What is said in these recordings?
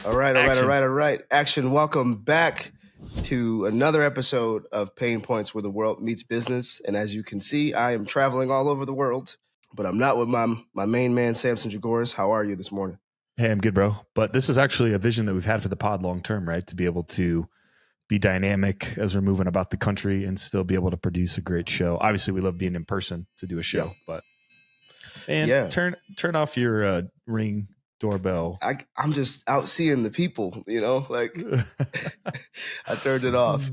All right. Action. Welcome back to another episode of Pain Points where the world meets business. And as you can see, I am traveling all over the world, but I'm not with my main man, Samson Jagoras. How are you this morning? Hey, I'm good, bro. But this is actually a vision that we've had for the pod long term, right? To be able to be dynamic as we're moving about the country and still be able to produce a great show. Obviously, we love being in person to do a show, but turn off your Ring doorbell. I'm just out seeing the people, like I turned it off.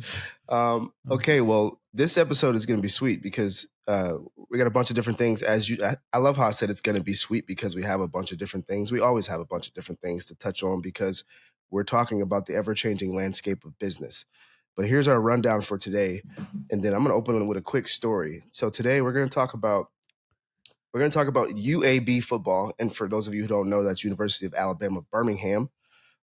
Okay, well, this episode is going to be sweet because we got a bunch of different things. I love how I said it's going to be sweet because we have a bunch of different things. We always have a bunch of different things to touch on because we're talking about the ever-changing landscape of business. But here's our rundown for today, and then I'm going to open it with a quick story. So today we're going to talk about UAB football, and for those of you who don't know, that's University of Alabama, Birmingham.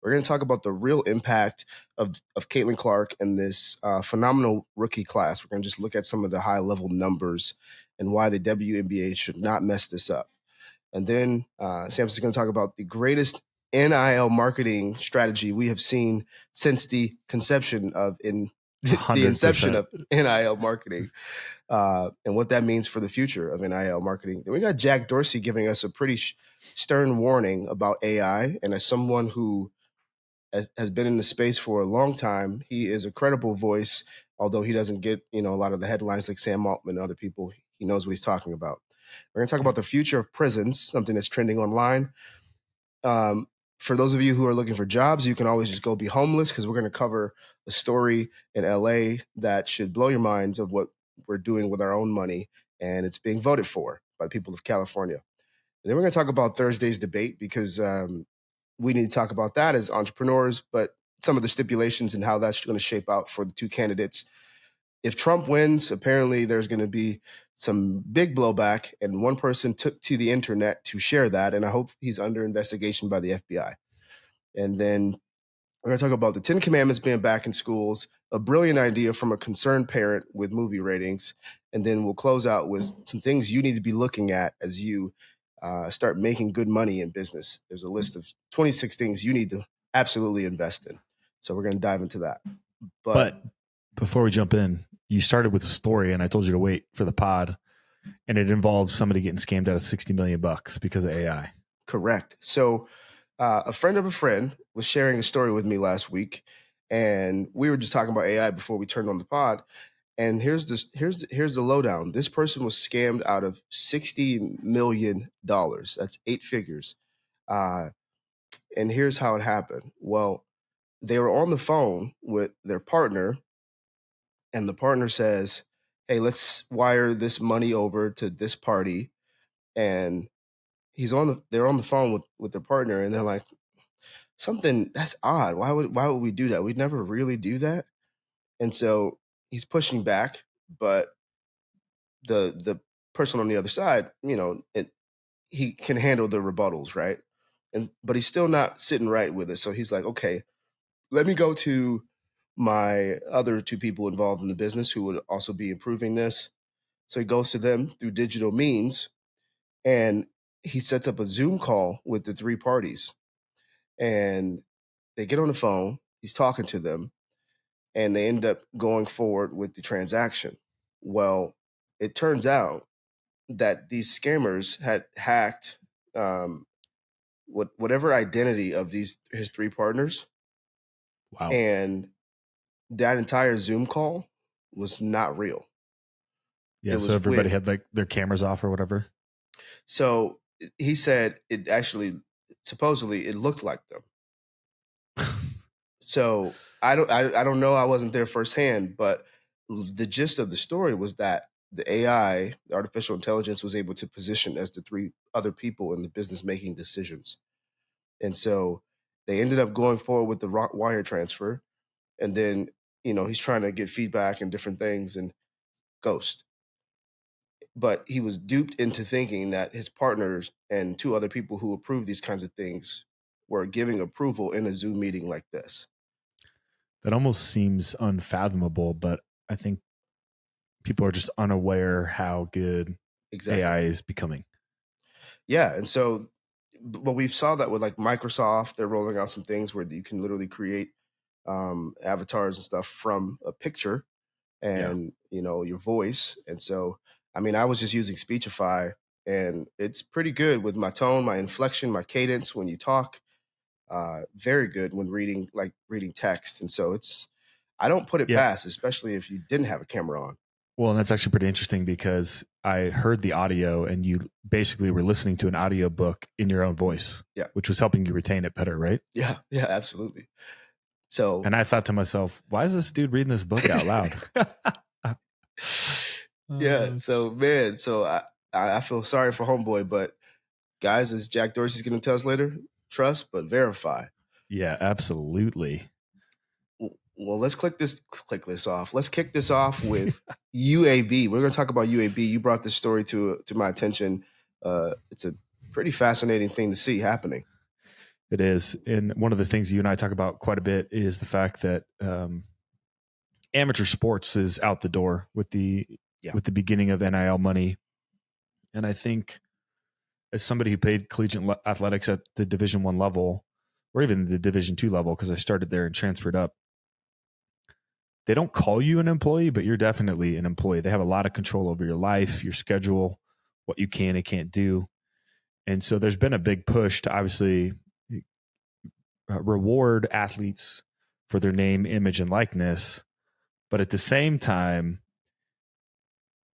We're going to talk about the real impact of Caitlin Clark and this phenomenal rookie class. We're going to just look at some of the high-level numbers and why the WNBA should not mess this up. And then Samson's going to talk about the greatest NIL marketing strategy we have seen since the inception of NIL marketing. And what that means for the future of NIL marketing. Then we got Jack Dorsey giving us a pretty stern warning about AI. And as someone who has been in the space for a long time, he is a credible voice, although he doesn't get a lot of the headlines like Sam Altman and other people. He knows what he's talking about. We're going to talk about the future of prisons, something that's trending online. For those of you who are looking for jobs, you can always just go be homeless because we're going to cover a story in LA that should blow your minds of what we're doing with our own money, and it's being voted for by people of California. And then we're going to talk about Thursday's debate because we need to talk about that as entrepreneurs, but some of the stipulations and how that's going to shape out for the two candidates. If Trump wins, apparently there's going to be some big blowback, and one person took to the internet to share that, and I hope he's under investigation by the FBI. And then we're going to talk about the 10 Commandments being back in schools, a brilliant idea from a concerned parent with movie ratings, and then we'll close out with some things you need to be looking at as you start making good money in business. There's a list of 26 things you need to absolutely invest in. So we're going to dive into that. But before we jump in, you started with a story, and I told you to wait for the pod, and it involves somebody getting scammed out of $60 million because of AI. Correct. So a friend of a friend was sharing a story with me last week, and we were just talking about AI before we turned on the pod. And here's the lowdown. This person was scammed out of $60 million. That's 8 figures. And here's how it happened. Well, they were on the phone with their partner, and the partner says, "Hey, let's wire this money over to this party." And they're on the phone with their partner, and they're like, "Something that's odd. Why would we do that? We'd never really do that." And so he's pushing back, but the person on the other side, he can handle the rebuttals, right? But he's still not sitting right with it. So he's like, "Okay, let me go to my other 2 people involved in the business who would also be improving this." So he goes to them through digital means, and he sets up a Zoom call with the 3 parties. And they get on the phone, he's talking to them, and they end up going forward with the transaction. Well, it turns out that these scammers had hacked whatever identity of his 3 partners. Wow. And that entire Zoom call was not real. Yeah, so everybody had like their cameras off or whatever. So he said it actually, supposedly, it looked like them. So I don't know. I wasn't there firsthand, but the gist of the story was that the AI, the artificial intelligence, was able to position as the 3 other people in the business making decisions. And so they ended up going forward with the wire transfer. And then, he's trying to get feedback and different things and ghost. But he was duped into thinking that his partners and 2 other people who approved these kinds of things were giving approval in a Zoom meeting like this. That almost seems unfathomable, but I think people are just unaware how good AI is becoming. Yeah. And so but we saw that with like Microsoft. They're rolling out some things where you can literally create avatars and stuff from a picture and your voice. And so, I mean, I was just using Speechify, and it's pretty good with my tone, my inflection, my cadence when you talk. Very good when reading text. And so I don't put it Yep. past, especially if you didn't have a camera on. Well, and that's actually pretty interesting because I heard the audio and you basically were listening to an audio book in your own voice, which was helping you retain it better, right? Yeah, absolutely. So, and I thought to myself, why is this dude reading this book out loud? Yeah. So, man, I feel sorry for homeboy, but guys, as Jack Dorsey's going to tell us later, trust but verify. Yeah, absolutely. Well, let's click this off. Let's kick this off with UAB. We're going to talk about UAB. You brought this story to my attention. It's a pretty fascinating thing to see happening. It is. And one of the things you and I talk about quite a bit is the fact that amateur sports is out the door with the beginning of NIL money. And I think as somebody who played collegiate athletics at the Division I level, or even the Division II level, because I started there and transferred up, they don't call you an employee, but you're definitely an employee. They have a lot of control over your life, your schedule, what you can and can't do. And so there's been a big push to obviously reward athletes for their name, image, and likeness. But at the same time,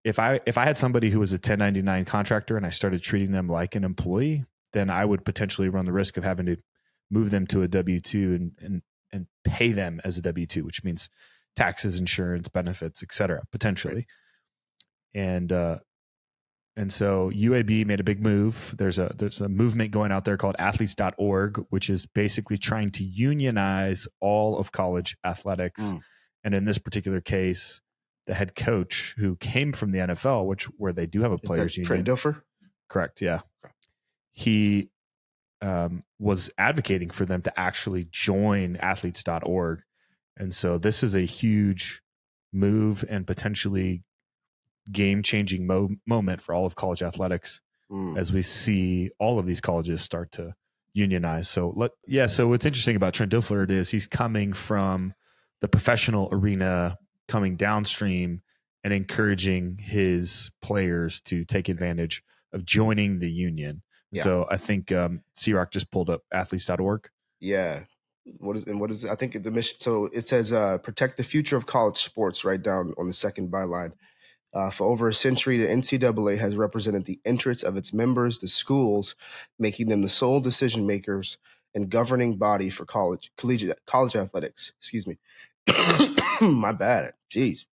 if I had somebody who was a 1099 contractor and I started treating them like an employee, then I would potentially run the risk of having to move them to a W-2 and pay them as a W-2, which means taxes, insurance, benefits, et cetera, potentially. Right. And so UAB made a big move. There's a movement going out there called athletes.org, which is basically trying to unionize all of college athletics. And in this particular case, the head coach who came from the NFL, where they do have a players union. Trendy? Correct. Yeah. Okay. He was advocating for them to actually join athletes.org. And so this is a huge move and potentially game-changing moment for all of college athletics as we see all of these colleges start to unionize. So what's interesting about Trent Dilfer is he's coming from the professional arena, coming downstream and encouraging his players to take advantage of joining the union. Yeah. So I think C-Rock just pulled up athletes.org. Yeah. What is it? I think the mission. So it says protect the future of college sports right down on the second byline. For over a century, the NCAA has represented the interests of its members, the schools, making them the sole decision makers and governing body for college athletics. Excuse me. My bad. Jeez.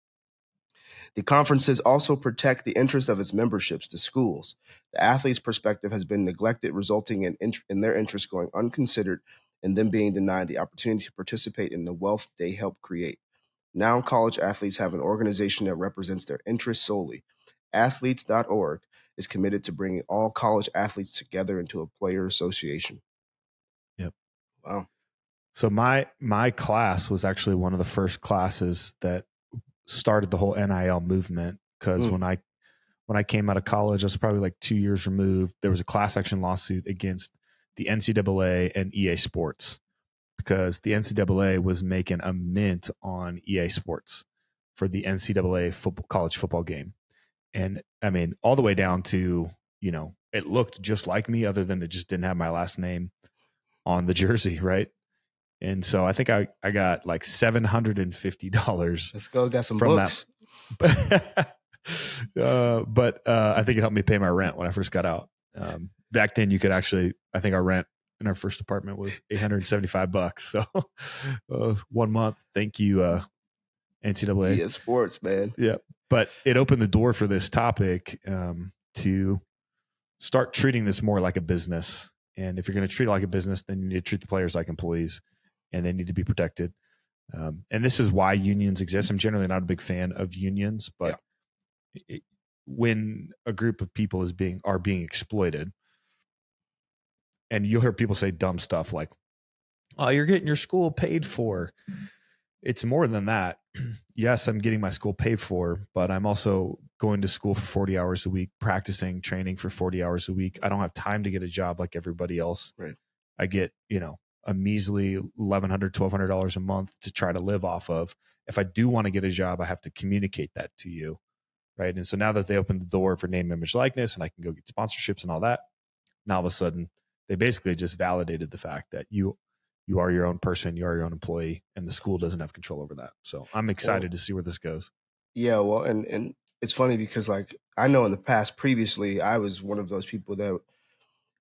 The conferences also protect the interest of its memberships, the schools. The athletes' perspective has been neglected, resulting in their interests going unconsidered and them being denied the opportunity to participate in the wealth they help create. Now college athletes have an organization that represents their interests solely. Athletes.org is committed to bringing all college athletes together into a player association. Yep. Wow. So my class was actually one of the first classes that started the whole NIL movement, because when I came out of college, I was probably like 2 years removed. There was a class action lawsuit against the NCAA and EA Sports, because the NCAA was making a mint on EA Sports for the NCAA college football game. And I mean, all the way down to, it looked just like me, other than it just didn't have my last name on the jersey, right? And so I think I got like $750. Let's go. Got some books. But I think it helped me pay my rent when I first got out. Back then you could actually, I think our rent in our first apartment was $875. So 1 month. Thank you, NCAA. Yeah, sports, man. Yeah. But it opened the door for this topic to start treating this more like a business. And if you're going to treat it like a business, then you need to treat the players like employees, and they need to be protected. And this is why unions exist. I'm generally not a big fan of unions, but when a group of people are being exploited, and you'll hear people say dumb stuff like, "Oh, you're getting your school paid for." It's more than that. Yes, I'm getting my school paid for, but I'm also going to school for 40 hours a week, practicing, training for 40 hours a week. I don't have time to get a job like everybody else. Right. I get, a measly $1,100, $1,200 a month to try to live off of. If I do want to get a job, I have to communicate that to you. Right. And so now that they opened the door for name, image, likeness, and I can go get sponsorships and all that, now all of a sudden they basically just validated the fact that you are your own person, you are your own employee, and the school doesn't have control over that. So I'm excited to see where this goes. Yeah, well, and it's funny because like I know in the past previously I was one of those people that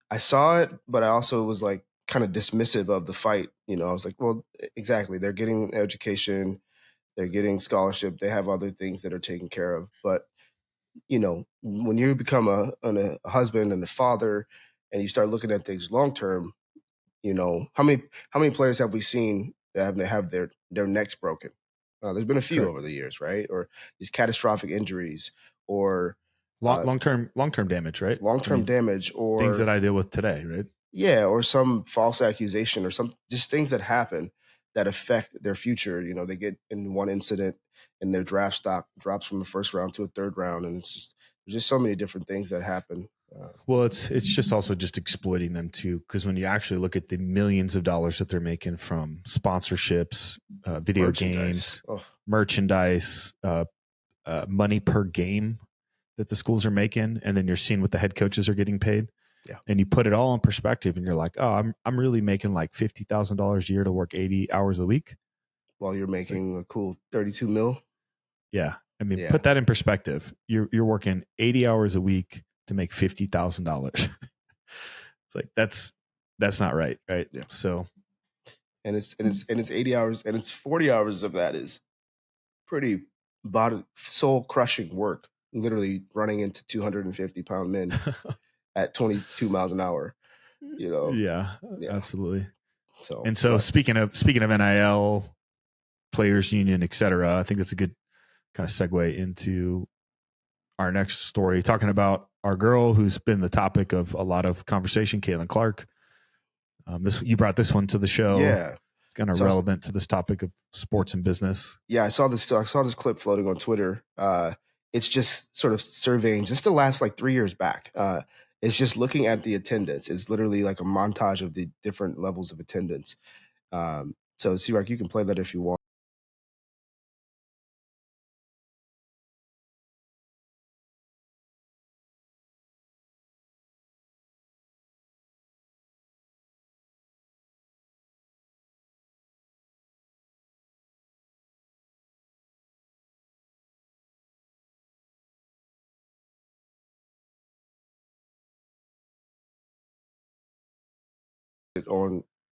I saw it, but I also was like kind of dismissive of the fight. I was like, well, exactly. They're getting education, they're getting scholarship, they have other things that are taken care of. But when you become a husband and a father, and you start looking at things long term, how many players have we seen that have their necks broken? There's been a few over the years, right? Or these catastrophic injuries, or long term damage, right? long-term damage, or things that I deal with today, right? Yeah, or some false accusation, or some just things that happen that affect their future. They get in one incident and their draft stock drops from the first round to a third round, and there's just so many different things that happen. Well, it's just also just exploiting them too, because when you actually look at the millions of dollars that they're making from sponsorships, video games, merchandise, money per game that the schools are making, and then you're seeing what the head coaches are getting paid. Yeah. And you put it all in perspective, and you're like, oh, I'm really making like $50,000 a year to work 80 hours a week, while you're making a cool 32 mil. Yeah, I mean, put that in perspective. You're working 80 hours a week to make $50,000. It's like that's not right? Yeah. So, and it's 80 hours, and it's 40 hours of that is pretty soul crushing work. Literally running into 250-pound men at 22 miles an hour. Yeah, absolutely. So speaking of NIL, players union, etc., I think that's a good kind of segue into our next story, talking about our girl who's been the topic of a lot of conversation, Caitlin Clark. You brought this one to the show. Yeah, it's kind of relevant to this topic of sports and business. Yeah, I saw this clip floating on Twitter. It's just sort of surveying just the last like 3 years back. It's just looking at the attendance. It's literally like a montage of the different levels of attendance. So, C-Rock, you can play that if you want.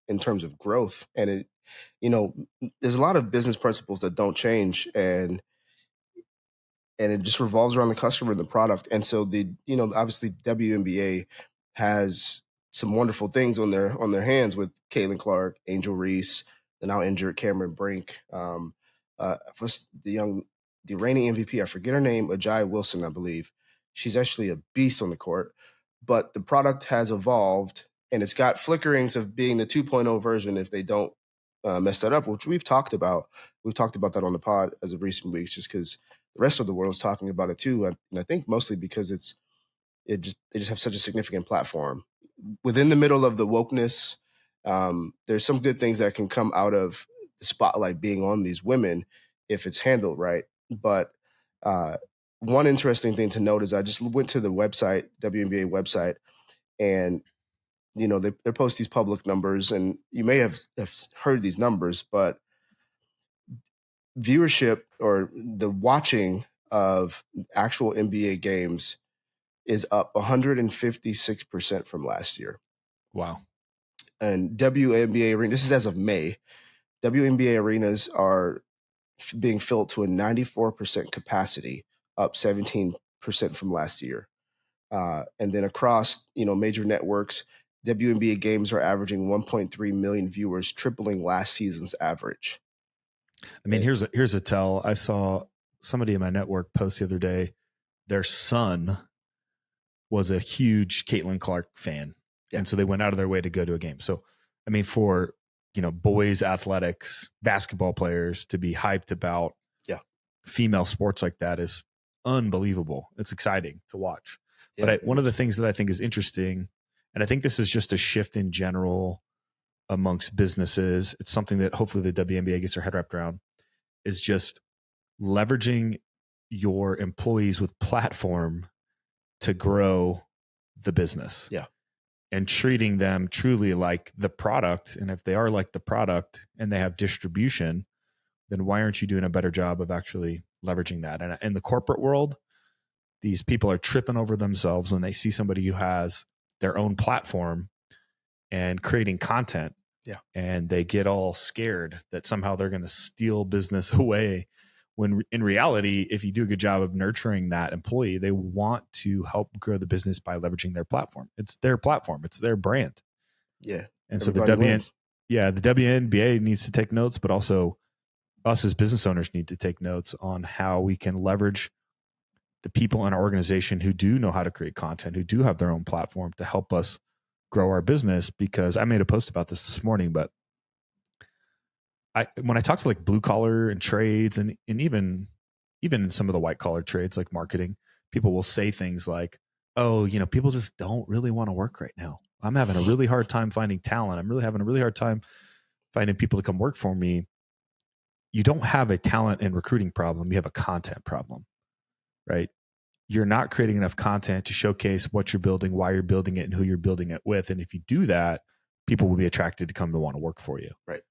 In terms of growth, and there's a lot of business principles that don't change, and it just revolves around the customer and the product. And so obviously WNBA has some wonderful things on their hands with Caitlin Clark, Angel Reese, the now injured Cameron Brink, first the reigning MVP, I forget her name, Ajay Wilson, I believe. She's actually a beast on the court, but the product has evolved, and it's got flickerings of being the 2.0 version if they don't mess that up, which we've talked about. We've talked about that on the pod as of recent weeks, just because the rest of the world is talking about it too, and I think mostly because they just have such a significant platform within the middle of the wokeness. There's some good things that can come out of the spotlight being on these women if it's handled right. But one interesting thing to note is I just went to the website, WNBA website, and they post these public numbers, and you may have heard these numbers, but viewership or the watching of actual NBA games is up 156% from last year. Wow. And WNBA arena, this is as of May, WNBA arenas are being filled to a 94% capacity, up 17% from last year. And then across, major networks, WNBA games are averaging 1.3 million viewers, tripling last season's average. I mean, here's a tell. I saw somebody in my network post the other day. Their son was a huge Caitlin Clark fan, and so they went out of their way to go to a game. So, I mean, for boys athletics, basketball players to be hyped about female sports like that is unbelievable. It's exciting to watch. But one of the things that I think is interesting, and I think this is just a shift in general amongst businesses, it's something that hopefully the WNBA gets their head wrapped around, is just leveraging your employees with platform to grow the business. Yeah. And treating them truly like the product. And if they are like the product and they have distribution, then why aren't you doing a better job of actually leveraging that? And in the corporate world, these people are tripping over themselves when they see somebody who has their own platform and creating content. Yeah. And they get all scared that somehow they're going to steal business away. When in reality, if you do a good job of nurturing that employee, they want to help grow the business by leveraging their platform. It's their platform. It's their brand. Yeah. And so the WNBA needs to take notes, but also us as business owners need to take notes on how we can leverage the people in our organization who do know how to create content, who do have their own platform to help us grow our business. Because I made a post about this morning, but when I talk to like blue collar and trades and even in some of the white collar trades like marketing, people will say things like, oh, people just don't really want to work right now. I'm having a really hard time finding talent. I'm really having a really hard time finding people to come work for me. You don't have a talent and recruiting problem. You have a content problem, right? You're not creating enough content to showcase what you're building, why you're building it, and who you're building it with. And if you do that, people will be attracted to come to want to work for you. Right.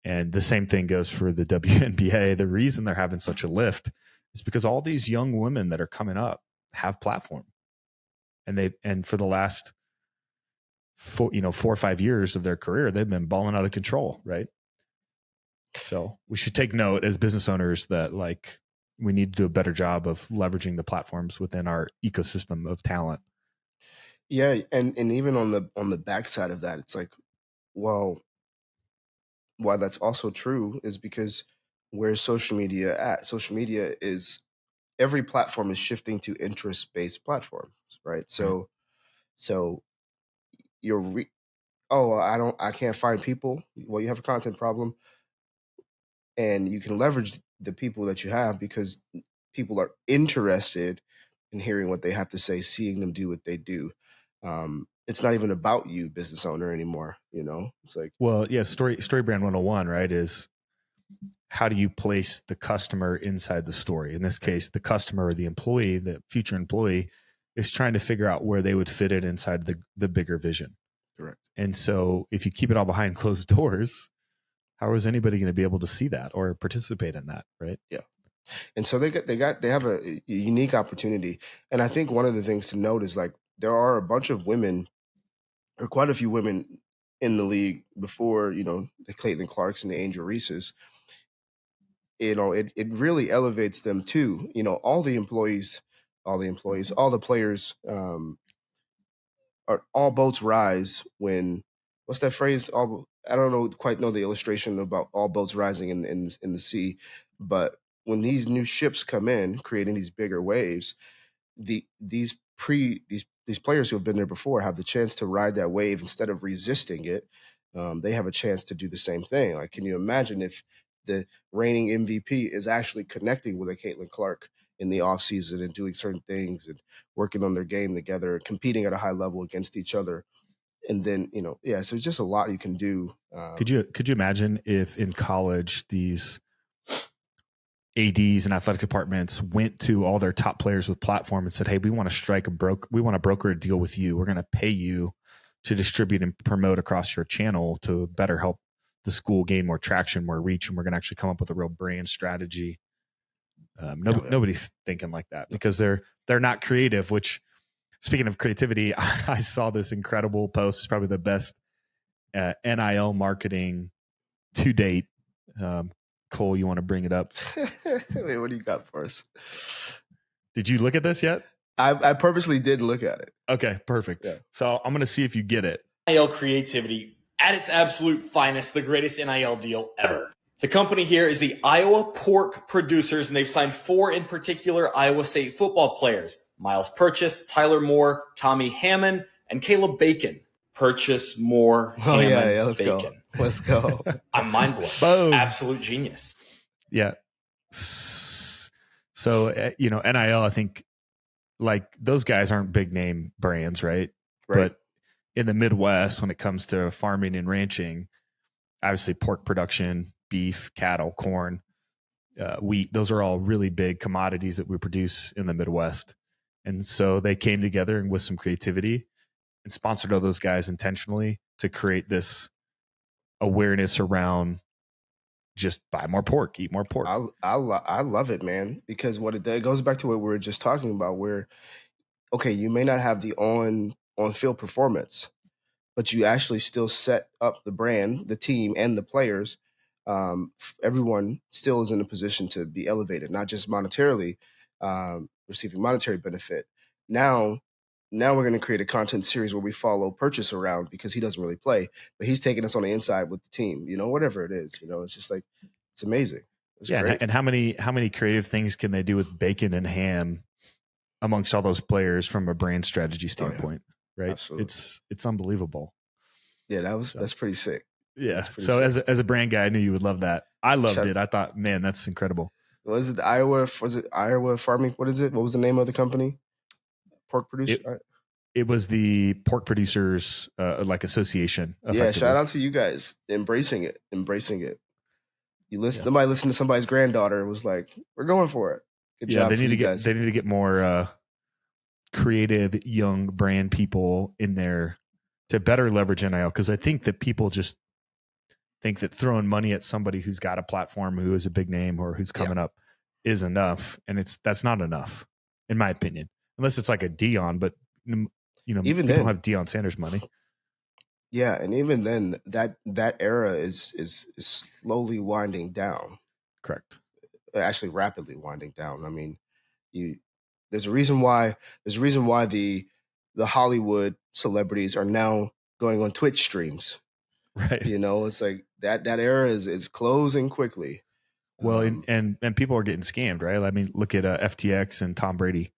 And the same thing goes for the WNBA. The reason they're having such a lift is because all these young women that are coming up have platform. And for the last 4 or 5 years of their career, they've been balling out of control, right? So we should take note as business owners that like we need to do a better job of leveraging the platforms within our ecosystem of talent. Yeah, and even on the backside of that, it's like, well, why that's also true is because where's social media at? Social media is every platform is shifting to interest-based platforms, right? So you're I can't find people. Well, you have a content problem, and you can leverage the people that you have because people are interested in hearing what they have to say, seeing them do what they do. It's not even about you, business owner, anymore. It's like, well, yeah, story brand 101, right? Is how do you place the customer inside the story? In this case, the customer or the employee, the future employee, is trying to figure out where they would fit it inside the bigger vision. Correct. And so if you keep it all behind closed doors, how is anybody going to be able to see that or participate in that, right? Yeah. And so they have a unique opportunity. And I think one of the things to note is like there are a bunch of women, or quite a few women in the league before, the Caitlin Clarks and the Angel Reeses. It really elevates them too. All the players, all boats rise when, what's that phrase? I don't quite know the illustration about all boats rising in the sea, but when these new ships come in, creating these bigger waves, these players who have been there before have the chance to ride that wave instead of resisting it. They have a chance to do the same thing. Like, can you imagine if the reigning MVP is actually connecting with a Caitlin Clark in the off season and doing certain things and working on their game together, competing at a high level against each other? And then, so there's just a lot you can do. Could you imagine if in college these ADs and athletic departments went to all their top players with platform and said, hey, we want to broker a deal with you. We're going to pay you to distribute and promote across your channel to better help the school gain more traction, more reach. And we're going to actually come up with a real brand strategy. Nobody's thinking like that because they're not creative, which, speaking of creativity, I saw this incredible post. It's probably the best NIL marketing to date. Cole, you want to bring it up? Wait, what do you got for us? Did you look at this yet? I purposely did look at it. Okay, perfect. Yeah. So I'm going to see if you get it. NIL creativity at its absolute finest, the greatest NIL deal ever. The company here is the Iowa Pork Producers, and they've signed 4 in particular Iowa State football players: Miles Purchase, Tyler Moore, Tommy Hammond, and Caleb Bacon. Purchase, Moore, Hammond, let's Bacon. go. Let's go. I'm mind blown. Boom. Absolute genius. Yeah. So, NIL, I think like those guys aren't big name brands, right? But in the Midwest, when it comes to farming and ranching, obviously pork production, beef, cattle, corn, wheat, those are all really big commodities that we produce in the Midwest. And so they came together and with some creativity and sponsored all those guys intentionally to create this awareness around just buy more pork, eat more pork. I love it, man, because it goes back to what we were just talking about, where, okay, you may not have the on field performance, but you actually still set up the brand, the team, and the players. Everyone still is in a position to be elevated, not just monetarily, receiving monetary benefit. Now we're going to create a content series where we follow Purchase around because he doesn't really play, but he's taking us on the inside with the team. Whatever it is, it's just like it's amazing. It's great. And how many creative things can they do with bacon and ham amongst all those players from a brand strategy standpoint? Right? Absolutely. It's unbelievable. Yeah, that's pretty sick. Yeah. So sick. as a brand guy, I knew you would love that. I loved it. I thought, man, that's incredible. Was it Iowa Farming? What is it? What was the name of the company? Pork producer. It was the Pork Producers Association. Yeah, shout out to you guys embracing it. Somebody listened to somebody's granddaughter and was like, "We're going for it." Good job. They need to get more creative young brand people in there to better leverage NIL, because I think that people just think that throwing money at somebody who's got a platform, who is a big name or who's coming up is enough, and that's not enough, in my opinion, unless it's like a Dion. But even people don't have Deion Sanders money. Yeah, and even then, that era is slowly winding down. Correct. Actually, rapidly winding down. I mean, there's a reason why the Hollywood celebrities are now going on Twitch streams. Right. It's like that era is closing quickly. Well, and people are getting scammed, right? I mean, look at FTX and Tom Brady.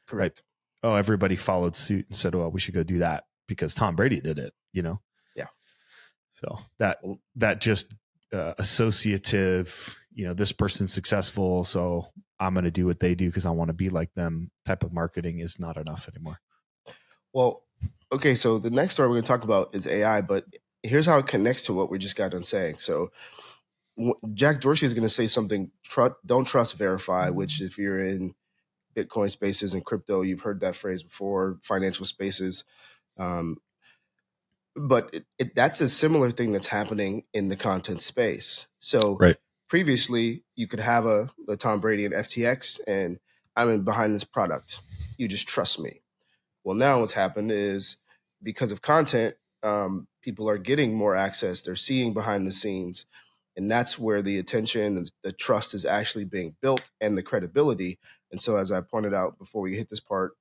Correct. Right? Oh, everybody followed suit and said, well, we should go do that because Tom Brady did it, Yeah. So that just associative, this person's successful, so I'm going to do what they do because I want to be like them type of marketing is not enough anymore. Well, okay, so the next story we're going to talk about is AI, but here's how it connects to what we just got done saying. So Jack Dorsey is going to say something, don't trust, verify, which if you're in Bitcoin spaces and crypto, you've heard that phrase before, financial spaces. But that's a similar thing that's happening in the content space. So previously, you could have a Tom Brady and FTX, and I'm in behind this product. You just trust me. Well, now what's happened is because of content, people are getting more access. They're seeing behind the scenes. And that's where the attention and the trust is actually being built and the credibility. And so, as I pointed out before we hit this part,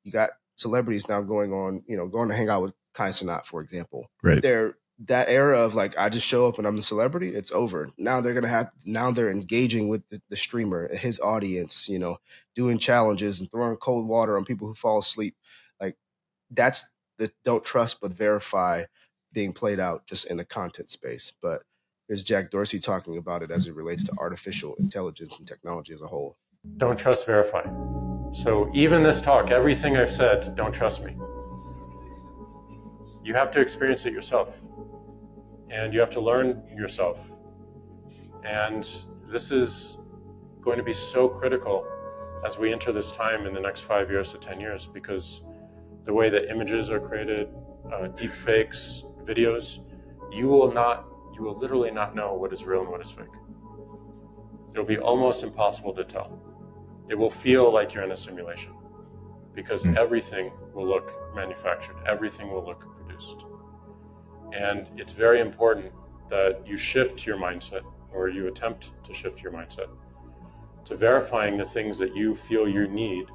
you got celebrities now going to hang out with Kai Cenat, for example. Right. That era of like, I just show up and I'm the celebrity, it's over. Now they're engaging with the streamer, his audience, doing challenges and throwing cold water on people who fall asleep. Like that's the don't trust but verify being played out just in the content space. But here's Jack Dorsey talking about it as it relates to artificial intelligence and technology as a whole. Don't trust, verify. So even this talk, everything I've said, don't trust me. You have to experience it yourself. And you have to learn yourself. And this is going to be so critical as we enter this time in the next 5 years to 10 years, because the way that images are created, deepfakes, videos, you will literally not know what is real and what is fake. It'll be almost impossible to tell. It will feel like you're in a simulation because everything will look manufactured, everything will look produced. And it's very important that you shift your mindset, or you attempt to shift your mindset, to verifying the things that you feel you need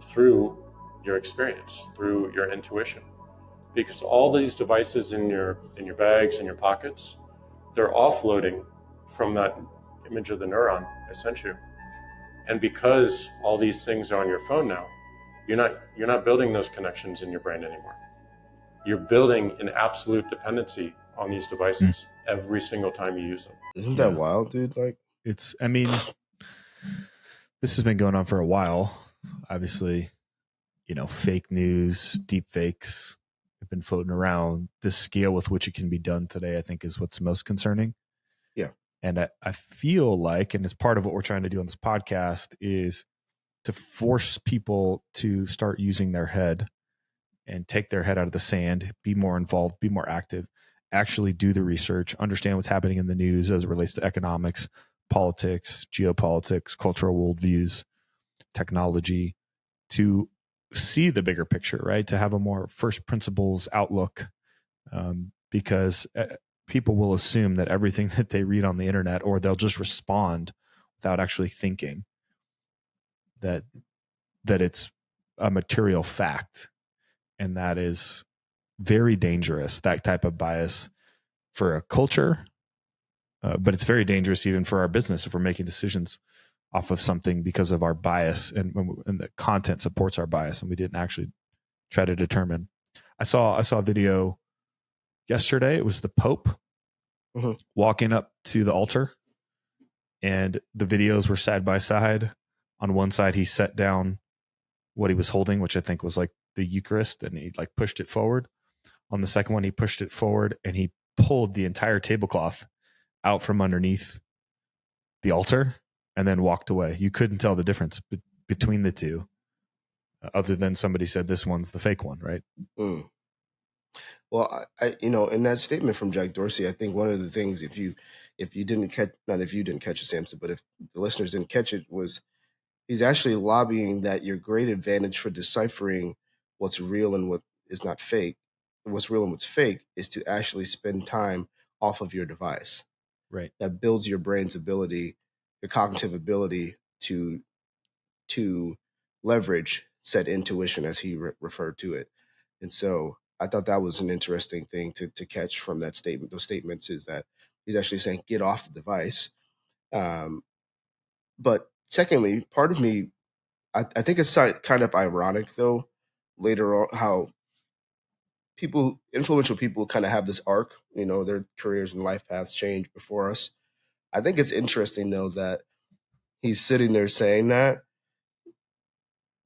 through your experience, through your intuition. Because all these devices in your bags, in your pockets, they're offloading from that image of the neuron I sent you. And because all these things are on your phone now, you're not building those connections in your brain anymore. You're building an absolute dependency on these devices. every single time you use them. Isn't that wild, dude? Like, I mean, this has been going on for a while. Obviously, fake news, deepfakes have been floating around. The scale with which it can be done today, I think, is what's most concerning. Yeah. And I feel like, and it's part of what we're trying to do on this podcast, is to force people to start using their head and take their head out of the sand, be more involved, be more active, actually do the research, understand what's happening in the news as it relates to economics, politics, geopolitics, cultural worldviews, technology, to see the bigger picture, right? To have a more first principles outlook, because people will assume that everything that they read on the internet, or they'll just respond without actually thinking that it's a material fact. And that is very dangerous, that type of bias for a culture. But it's very dangerous even for our business if we're making decisions off of something because of our bias and the content supports our bias and we didn't actually try to determine. I saw a video yesterday. It was the Pope walking up to the altar, and the videos were side by side. On one side, he set down what he was holding, which I think was like the Eucharist, and he like pushed it forward. On the second one, he pushed it forward and he pulled the entire tablecloth out from underneath the altar and then walked away. You couldn't tell the difference between the two, other than somebody said this one's the fake one, right? Well, I in that statement from Jack Dorsey, I think one of the things, if you didn't catch, not if you didn't catch it, Samson, but if the listeners didn't catch it, was he's actually lobbying that your great advantage for deciphering what's real and what is not fake, what's real and what's fake, is to actually spend time off of your device. Right. That builds your brain's ability, your cognitive ability to leverage said intuition, as he referred to it. And so I thought that was an interesting thing to catch from that statement. Those statements is that he's actually saying get off the device. But secondly, part of me, I think it's kind of ironic though, later on, how influential people kind of have this arc, their careers and life paths change before us. I think it's interesting though that he's sitting there saying that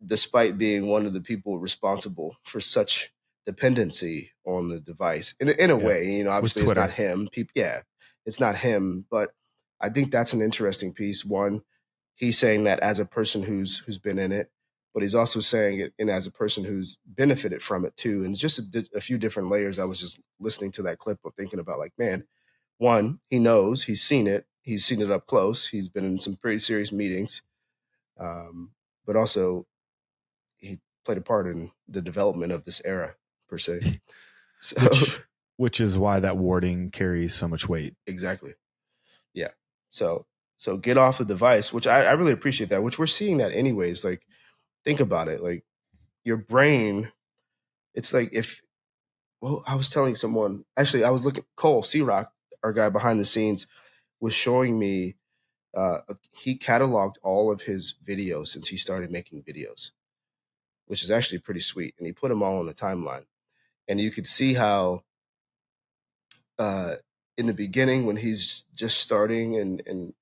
despite being one of the people responsible for such dependency on the device in a way, obviously it's not him. It's not him, but I think that's an interesting piece. One, he's saying that as a person who's been in it, but he's also saying it as a person who's benefited from it too. And it's just a few different layers. I was just listening to that clip of thinking about, like, man, one, he knows, he's seen it up close. He's been in some pretty serious meetings, but also he played a part in the development of this era per se. So, which is why that wording carries so much weight. Exactly. Yeah. So get off the device, which I really appreciate that, which we're seeing that anyways. Like, think about it. Like, your brain, it's like I was telling someone, actually, I was looking, Cole C-Rock, our guy behind the scenes, was showing me, he cataloged all of his videos since he started making videos, which is actually pretty sweet. And he put them all on the timeline. And you could see how in the beginning, when he's just starting, and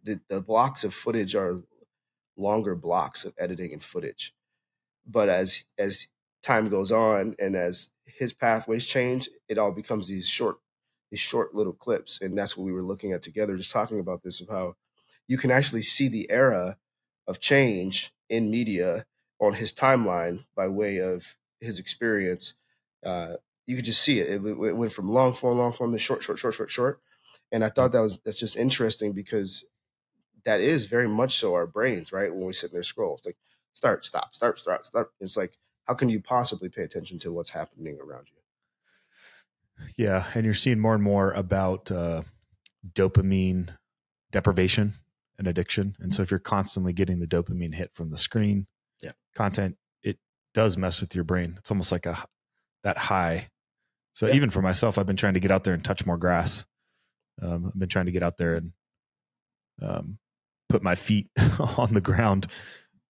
the blocks of footage are longer blocks of editing and footage. But as time goes on and as his pathways change, it all becomes these short little clips. And that's what we were looking at together, just talking about this, of how you can actually see the era of change in media on his timeline by way of his experience. You could just see it. It went from long form to short. And I thought that's just interesting, because that is very much so our brains, right? When we sit there scroll, it's like start, stop. It's like, how can you possibly pay attention to what's happening around you? Yeah, and you're seeing more and more about dopamine deprivation and addiction. And so if you're constantly getting the dopamine hit from the screen content, it does mess with your brain. It's almost like that high. So even for myself, I've been trying to get out there and touch more grass. I've been trying to get out there and put my feet on the ground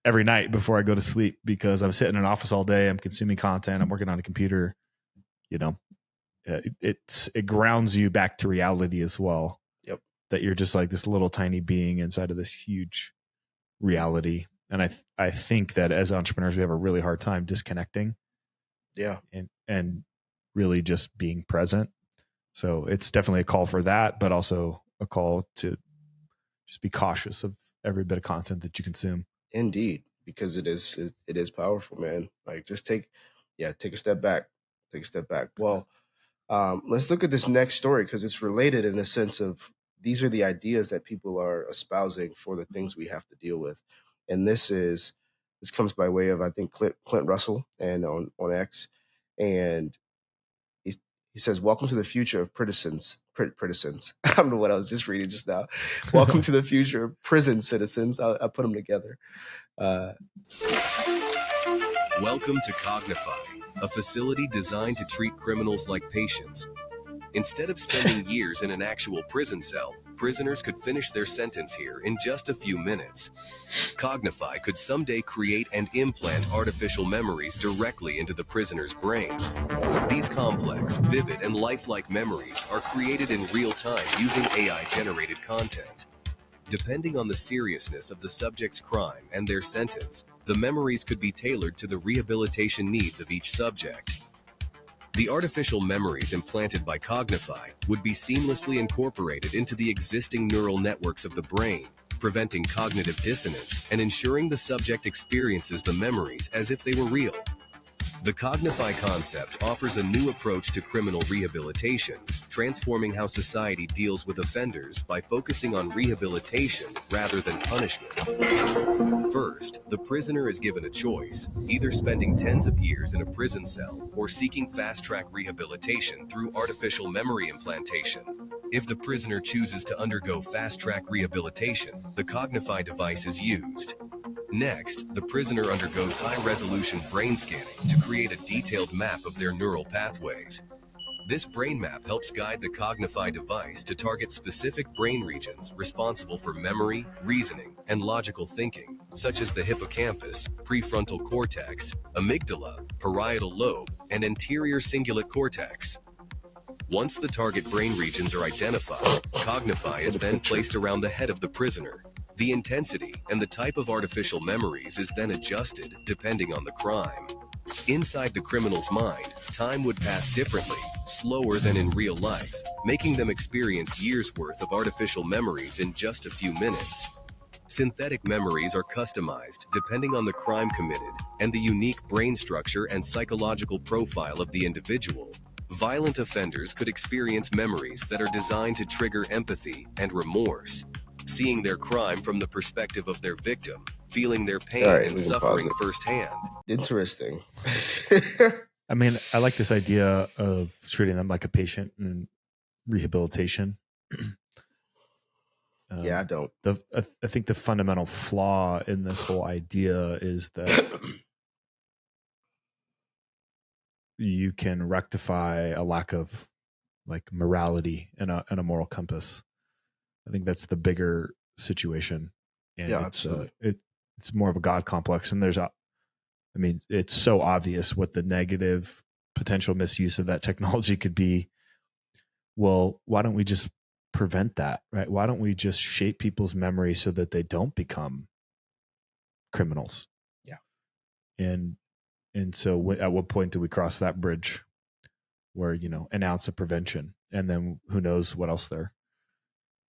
every night before I go to sleep, because I'm sitting in an office all day. I'm consuming content. I'm working on a computer. it grounds you back to reality as well. Yep. That you're just like this little tiny being inside of this huge reality. And I think that as entrepreneurs, we have a really hard time disconnecting. Yeah. And really just being present. So it's definitely a call for that, but also a call to just be cautious of every bit of content that you consume. Indeed, because it is powerful, man. Like just take a step back. Take a step back. Well, let's look at this next story because it's related in the sense of these are the ideas that people are espousing for the things we have to deal with. And this comes by way of, I think, Clint Russell and on X. And he says, welcome to the future of prisons. I don't know what I was just reading just now. Welcome to the future of prison citizens. I put them together. Welcome to Cognify, a facility designed to treat criminals like patients. Instead of spending years in an actual prison cell, prisoners could finish their sentence here in just a few minutes. Cognify could someday create and implant artificial memories directly into the prisoner's brain. These complex, vivid, and lifelike memories are created in real time using AI-generated content. Depending on the seriousness of the subject's crime and their sentence, the memories could be tailored to the rehabilitation needs of each subject. The artificial memories implanted by Cognify would be seamlessly incorporated into the existing neural networks of the brain, preventing cognitive dissonance and ensuring the subject experiences the memories as if they were real. The Cognify concept offers a new approach to criminal rehabilitation, transforming how society deals with offenders by focusing on rehabilitation rather than punishment. First, the prisoner is given a choice, either spending tens of years in a prison cell or seeking fast-track rehabilitation through artificial memory implantation. If the prisoner chooses to undergo fast-track rehabilitation, the Cognify device is used. Next, the prisoner undergoes high-resolution brain scanning to create a detailed map of their neural pathways. This brain map helps guide the Cognify device to target specific brain regions responsible for memory, reasoning, and logical thinking, such as the hippocampus, prefrontal cortex, amygdala, parietal lobe, and anterior cingulate cortex. Once the target brain regions are identified, Cognify is then placed around the head of the prisoner. The intensity and the type of artificial memories is then adjusted depending on the crime. Inside the criminal's mind, time would pass differently, slower than in real life, making them experience years' worth of artificial memories in just a few minutes. Synthetic memories are customized depending on the crime committed and the unique brain structure and psychological profile of the individual. Violent offenders could experience memories that are designed to trigger empathy and remorse, seeing their crime from the perspective of their victim, feeling their pain and suffering firsthand. Interesting. I mean, I like this idea of treating them like a patient in rehabilitation. Yeah, I don't. I think the fundamental flaw in this whole idea is that you can rectify a lack of like morality and a moral compass. I think that's the bigger situation. And yeah, absolutely. It's more of a God complex. And it's so obvious what the negative potential misuse of that technology could be. Well, why don't we just prevent that, right? Why don't we just shape people's memory so that they don't become criminals? Yeah. And so at what point do we cross that bridge where, an ounce of prevention, and then who knows what else they're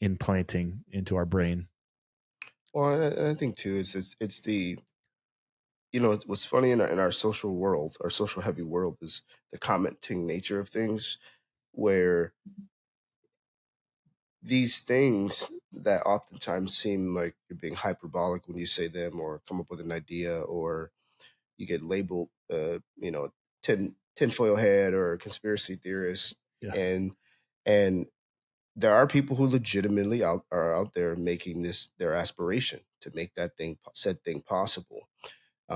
implanting into our brain? Well, I think too, it's the, what's funny in our social world, our social heavy world, is the commenting nature of things, where these things that oftentimes seem like you're being hyperbolic when you say them or come up with an idea, or you get labeled, tinfoil head or conspiracy theorist. Yeah. And there are people who legitimately are out there making this their aspiration to make that said thing possible,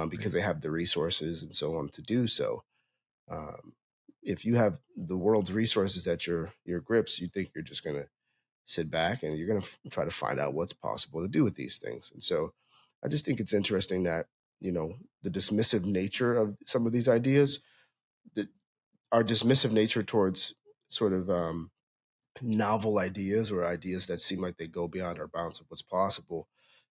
because they have the resources and so on to do so. If you have the world's resources at your grips, you think you're just going to sit back and you're going to try to find out what's possible to do with these things. And so I just think it's interesting that, the dismissive nature of some of these ideas, our dismissive nature towards sort of novel ideas or ideas that seem like they go beyond our bounds of what's possible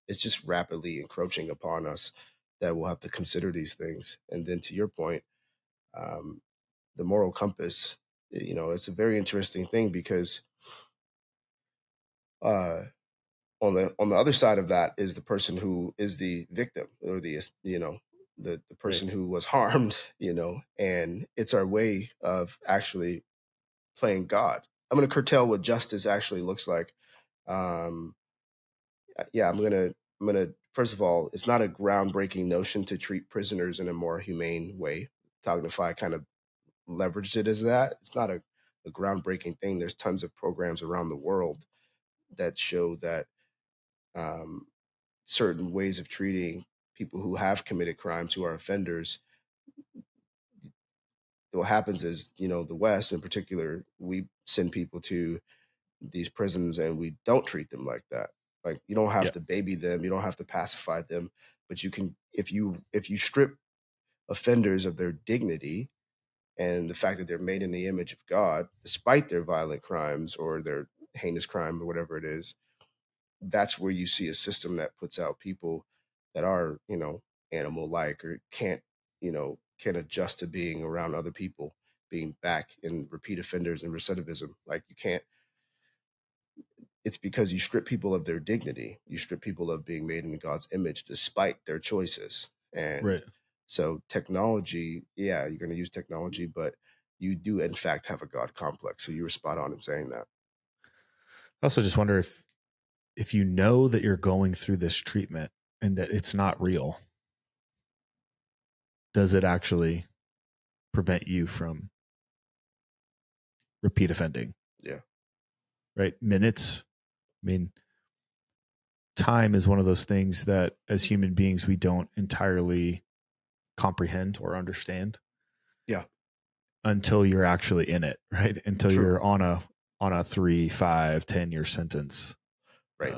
is just rapidly encroaching upon us, that we'll have to consider these things. And then to your point, um, the moral compass, it's a very interesting thing because uh, on the other side of that is the person who is the victim, or the person who was harmed, and it's our way of actually playing God. I'm going to curtail what justice actually looks like. Um, yeah, I'm gonna first of all, it's not a groundbreaking notion to treat prisoners in a more humane way. Cognify kind of leveraged it as that. It's not a groundbreaking thing. There's tons of programs around the world that show that um, certain ways of treating people who have committed crimes, who are offenders, what happens is, the West in particular, we send people to these prisons and we don't treat them like that. Like, you don't have Yeah. to baby them, you don't have to pacify them, but you can, if you strip offenders of their dignity and the fact that they're made in the image of God, despite their violent crimes or their heinous crime or whatever it is, that's where you see a system that puts out people that are, animal like, or can adjust to being around other people, being back in repeat offenders and recidivism. Like, you can't, it's because you strip people of their dignity. You strip people of being made in God's image despite their choices. And Right. so technology, yeah, you're going to use technology, but you do in fact have a God complex. So you were spot on in saying that. I also just wonder if you know that you're going through this treatment and that it's not real, does it actually prevent you from repeat offending? Yeah. Right? Minutes. I mean, time is one of those things that as human beings we don't entirely comprehend or understand. Yeah. Until you're actually in it, right? Until True. you're on a 3, 5, 10-year sentence. Right.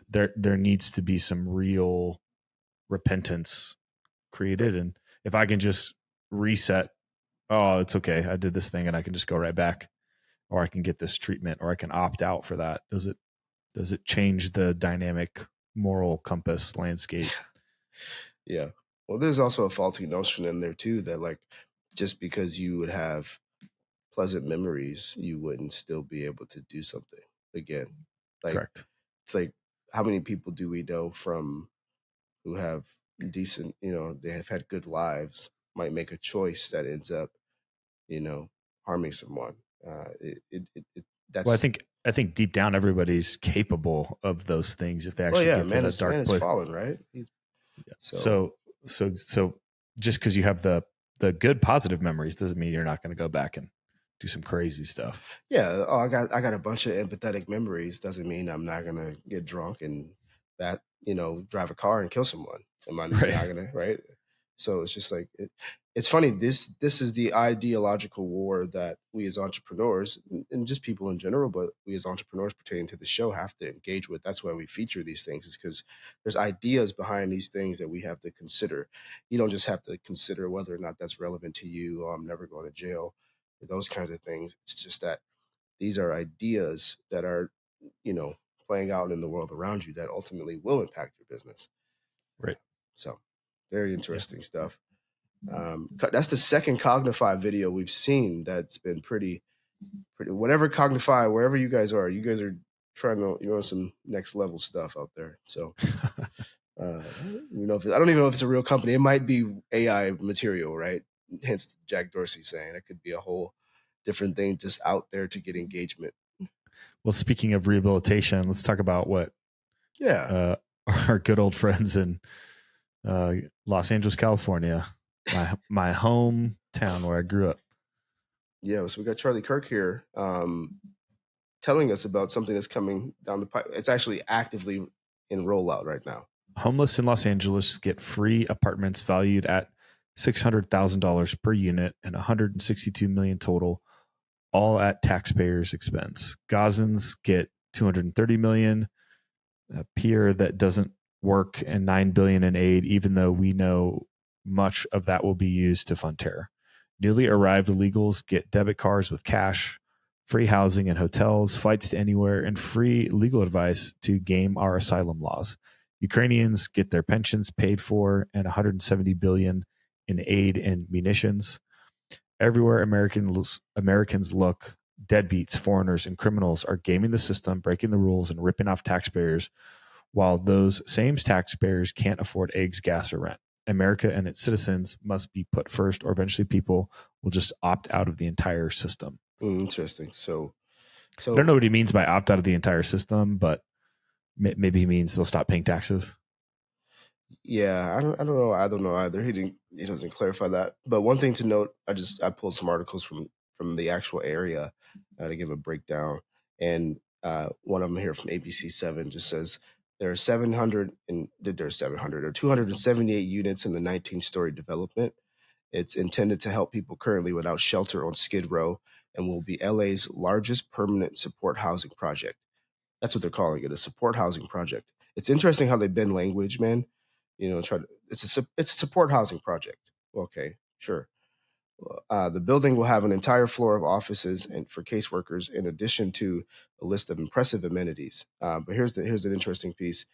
There needs to be some real repentance created. Right. And if I can just reset, oh, it's okay, I did this thing and I can just go right back, or I can get this treatment, or I can opt out for that. Does it change the dynamic moral compass landscape? Yeah. Well, there's also a faulty notion in there too, that like, just because you would have pleasant memories, you wouldn't still be able to do something again. Like, Correct. it's like, how many people do we know from who have decent, they have had good lives, might make a choice that ends up, harming someone. That's, well, I think deep down everybody's capable of those things if they actually get to the dark place. Fallen, right? Yeah. So just because you have the good positive memories doesn't mean you're not going to go back and do some crazy stuff. Yeah. Oh, I got a bunch of empathetic memories. Doesn't mean I'm not gonna get drunk and that, drive a car and kill someone. Am I not gonna, right? So it's just like, it's funny. This is the ideological war that we as entrepreneurs and just people in general, but we as entrepreneurs pertaining to the show have to engage with. That's why we feature these things, is because there's ideas behind these things that we have to consider. You don't just have to consider whether or not that's relevant to you. Oh, I'm never going to jail, or those kinds of things. It's just that these are ideas that are, playing out in the world around you that ultimately will impact your business. Right. So very interesting stuff. That's the second Cognify video we've seen that's been pretty, whatever Cognify, wherever you guys are trying to, you're on some next level stuff out there. So, I don't even know if it's a real company. It might be AI material, right? Hence Jack Dorsey saying it could be a whole different thing just out there to get engagement. Well, speaking of rehabilitation, let's talk about what our good old friends in Los Angeles, California, my hometown where I grew up. Yeah, so we got Charlie Kirk here telling us about something that's coming down the pipe. It's actually actively in rollout right now. Homeless in Los Angeles get free apartments valued at $600,000 per unit and $162 million total, all at taxpayers' expense. Gazans get $230 million, a pier that doesn't work, and $9 billion in aid, even though we know much of that will be used to fund terror. Newly arrived illegals get debit cards with cash free housing and hotels, flights to anywhere, and free legal advice to game our asylum laws. Ukrainians get their pensions paid for and $170 billion in aid and munitions. Everywhere Americans look, deadbeats, foreigners, and criminals are gaming the system, breaking the rules, and ripping off taxpayers, while those same taxpayers can't afford eggs, gas, or rent. America and its citizens must be put first, or eventually people will just opt out of the entire system. Interesting. So I don't know what he means by opt out of the entire system, but maybe he means they'll stop paying taxes. Yeah, I don't know. I don't know either. He doesn't clarify that. But one thing to note, I pulled some articles from the actual area to give a breakdown, and one of them here from ABC7 just says there are 700 or 278 units in the 19-story development. It's intended to help people currently without shelter on Skid Row and will be LA's largest permanent support housing project. That's what they're calling it, a support housing project. It's interesting how they bend language, man. It's a support housing project. Okay, sure. The building will have an entire floor of offices and for caseworkers, in addition to a list of impressive amenities. But here's an interesting piece.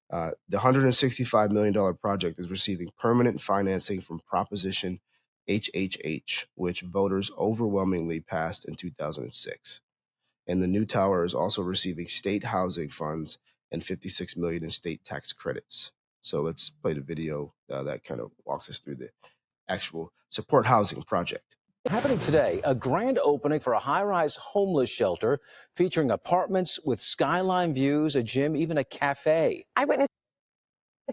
The $165 million project is receiving permanent financing from Proposition HHH, which voters overwhelmingly passed in 2006. And the new tower is also receiving state housing funds and $56 million in state tax credits. So let's play the video that kind of walks us through the actual support housing project. Happening today, a grand opening for a high-rise homeless shelter featuring apartments with skyline views, a gym, even a cafe. Eyewitness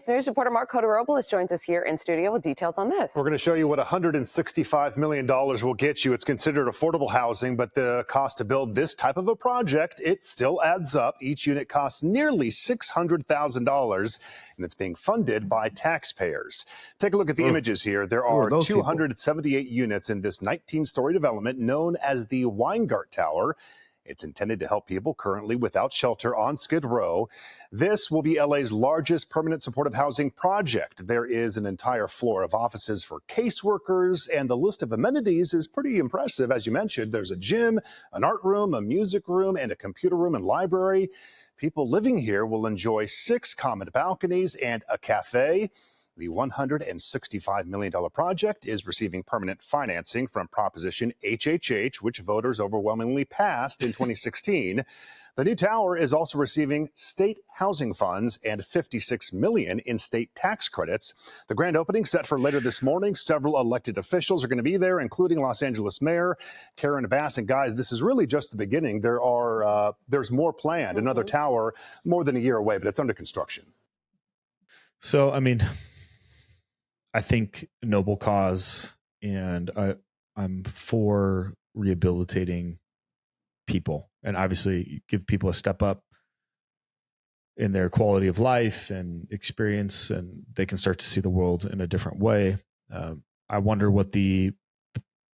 News reporter Mark Coteropolis joins us here in studio with details on this. We're going to show you what $165 million will get you. It's considered affordable housing, but the cost to build this type of a project, it still adds up. Each unit costs nearly $600,000, and it's being funded by taxpayers. Take a look at the images here. There are 278 units in this 19-story development known as the Weingart Tower. It's intended to help people currently without shelter on Skid Row. This will be LA's largest permanent supportive housing project. There is an entire floor of offices for caseworkers, and the list of amenities is pretty impressive. As you mentioned, there's a gym, an art room, a music room, and a computer room and library. People living here will enjoy 6 common balconies and a cafe. The $165 million project is receiving permanent financing from Proposition HHH, which voters overwhelmingly passed in 2016. The new tower is also receiving state housing funds and $56 million in state tax credits. The grand opening set for later this morning. Several elected officials are going to be there, including Los Angeles Mayor Karen Bass. And guys, this is really just the beginning. There's more planned. Another tower more than a year away, but it's under construction. So, I mean, I think noble cause, and I'm for rehabilitating people, and obviously give people a step up in their quality of life and experience, and they can start to see the world in a different way. I wonder what the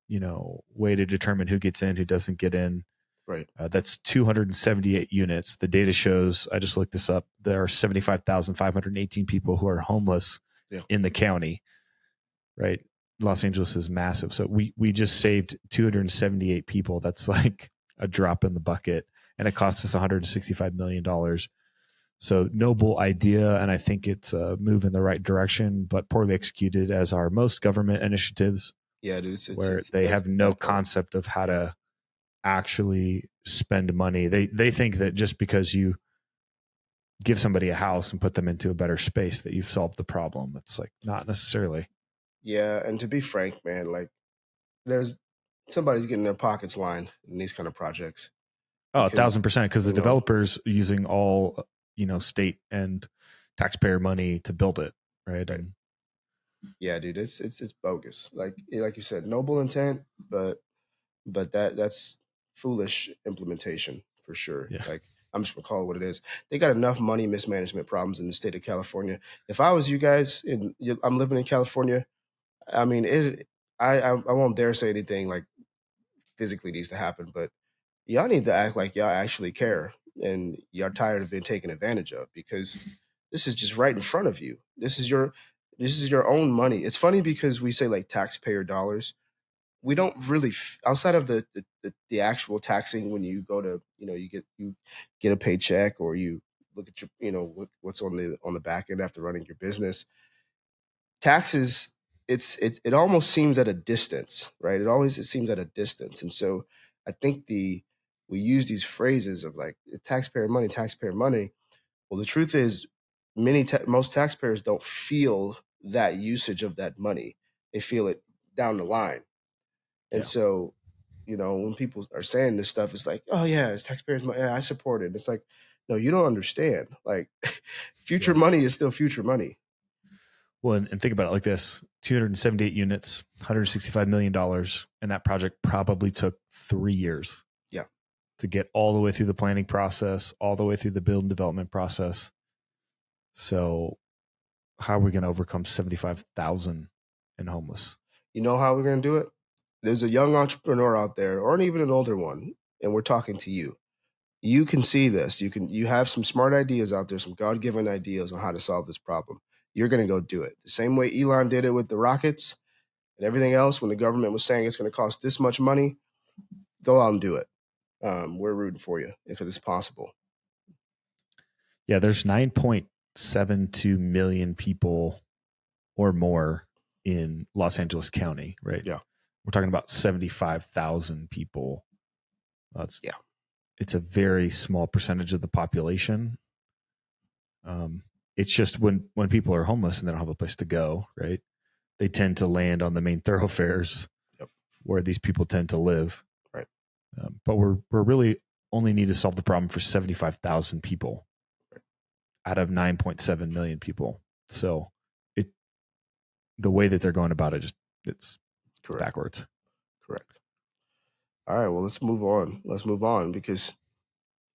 way to determine who gets in, who doesn't get in. Right. That's 278 units. The data shows, I just looked this up, there are 75,518 people who are homeless in the county, right? Los Angeles is massive. So we just saved 278 people. That's like a drop in the bucket, and it cost us $165 million. So noble idea, and I think it's a move in the right direction, but poorly executed, as are most government initiatives. Yeah, dude, where they have no concept of how to actually spend money. They think that just because you give somebody a house and put them into a better space that you've solved the problem. It's like not necessarily. Yeah, and to be frank, man, like there's somebody's getting their pockets lined in these kind of projects. Oh, 1,000%, because the developers using all state and taxpayer money to build it, right? And yeah, dude, it's bogus. Like you said, noble intent, but that's foolish implementation for sure. Yeah. Like I'm just gonna call it what it is. They got enough money mismanagement problems in the state of California. If I was you guys, I'm living in California. I mean, I won't dare say anything like physically needs to happen, but y'all need to act like y'all actually care and y'all tired of being taken advantage of, because this is just right in front of you. This is your own money. It's funny because we say like taxpayer dollars, we don't really outside of the actual taxing when you go to you get a paycheck or you look at your what's on the back end after running your business. Taxes, it almost seems at a distance, right? It seems at a distance, and so I think we use these phrases of like taxpayer money, taxpayer money. Well, the truth is, most taxpayers don't feel that usage of that money. They feel it down the line. And so, when people are saying this stuff, it's like, oh yeah, it's taxpayers' money. Yeah, I support it. It's like, no, you don't understand. Like, future money is still future money. Well, and think about it like this: 278 units, $165 million, and that project probably took 3 years. Yeah, to get all the way through the planning process, all the way through the build and development process. So, how are we going to overcome 75,000 in homeless? You know how we're going to do it? There's a young entrepreneur out there, or even an older one, and we're talking to you. You can see this. You have some smart ideas out there, some God-given ideas on how to solve this problem. You're going to go do it. The same way Elon did it with the rockets and everything else when the government was saying it's going to cost this much money, go out and do it. We're rooting for you because it's possible. Yeah, there's 9.72 million people or more in Los Angeles County, right? Yeah. We're talking about 75,000 people. It's a very small percentage of the population. It's just when people are homeless and they don't have a place to go, right? They tend to land on the main thoroughfares where these people tend to live. Right. But we're really only need to solve the problem for 75,000 people out of 9.7 million people. So the way that they're going about it, it's backwards. Correct. All right. Well, let's move on because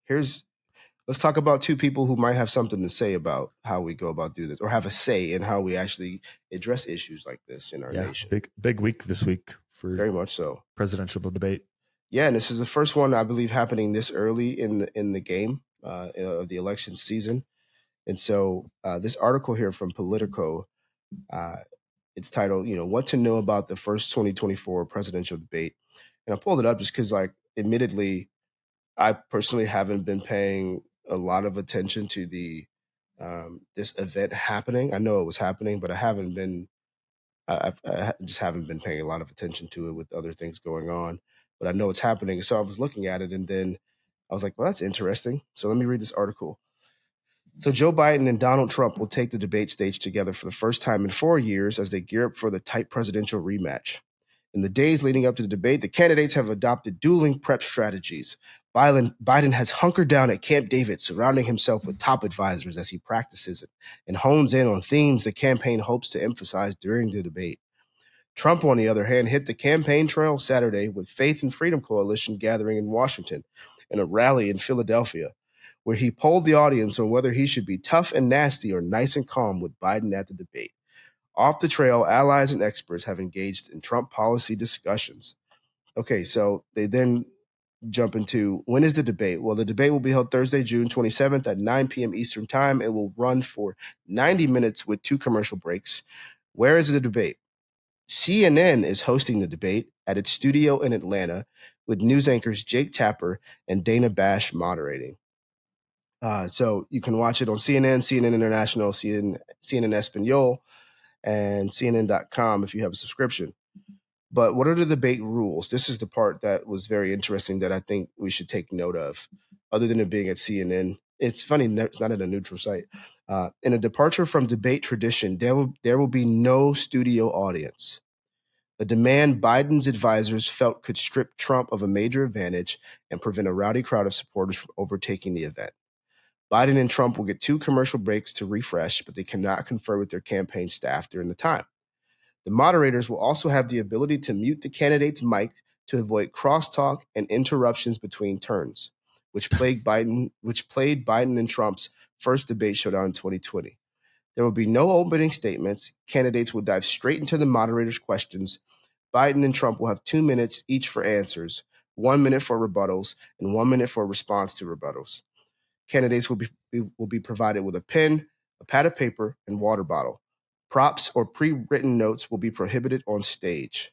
let's talk about two people who might have something to say about how we go about doing this, or have a say in how we actually address issues like this in our nation. Big week this week for very much so presidential debate. Yeah, and this is the first one I believe happening this early in the game of the election season. And so this article here from Politico, it's titled, "What to Know About the First 2024 Presidential Debate." And I pulled it up just because, admittedly, I personally haven't been paying a lot of attention to this event happening. I know it was happening, but I haven't been. I just haven't been paying a lot of attention to it with other things going on. But I know it's happening, so I was looking at it, and then I was like, "Well, that's interesting." So let me read this article. So Joe Biden and Donald Trump will take the debate stage together for the first time in 4 years as they gear up for the tight presidential rematch. In the days leading up to the debate, the candidates have adopted dueling prep strategies. Biden has hunkered down at Camp David, surrounding himself with top advisors as he practices it and hones in on themes the campaign hopes to emphasize during the debate. Trump, on the other hand, hit the campaign trail Saturday with Faith and Freedom Coalition gathering in Washington and a rally in Philadelphia, where he polled the audience on whether he should be tough and nasty or nice and calm with Biden at the debate. Off the trail, allies and experts have engaged in Trump policy discussions. Okay, so they then jump into, when is the debate? Well, the debate will be held Thursday, June 27th at 9 p.m. Eastern Time. It will run for 90 minutes with 2 commercial breaks. Where is the debate? CNN is hosting the debate at its studio in Atlanta with news anchors Jake Tapper and Dana Bash moderating. So you can watch it on CNN, CNN International, CNN Espanol, and CNN.com if you have a subscription. But what are the debate rules? This is the part that was very interesting that I think we should take note of. Other than it being at CNN, it's funny, it's not at a neutral site. In a departure from debate tradition, there will be no studio audience. A demand Biden's advisors felt could strip Trump of a major advantage and prevent a rowdy crowd of supporters from overtaking the event. Biden and Trump will get 2 commercial breaks to refresh, but they cannot confer with their campaign staff during the time. The moderators will also have the ability to mute the candidate's mic to avoid crosstalk and interruptions between turns, which played Biden and Trump's first debate showdown in 2020. There will be no opening statements. Candidates will dive straight into the moderator's questions. Biden and Trump will have 2 minutes each for answers, 1 minute for rebuttals, and 1 minute for response to rebuttals. Candidates will be provided with a pen, a pad of paper, and water bottle. Props or pre-written notes will be prohibited on stage.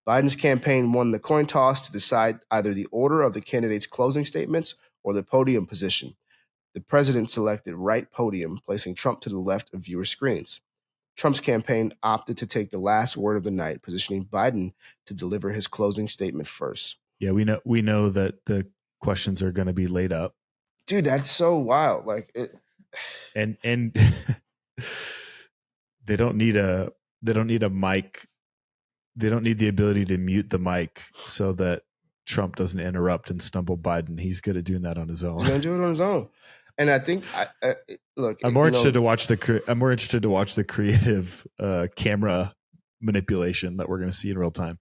Biden's campaign won the coin toss to decide either the order of the candidates' closing statements or the podium position. The president selected right podium, placing Trump to the left of viewer screens. Trump's campaign opted to take the last word of the night, positioning Biden to deliver his closing statement first. Yeah, we know that the questions are going to be laid up. Dude, that's so wild. Like it, and they don't need a mic. They don't need the ability to mute the mic so that Trump doesn't interrupt and stumble Biden. He's good at doing that on his own. He's gonna do it on his own. And I think, look, I'm more interested to watch the creative camera manipulation that we're going to see in real time.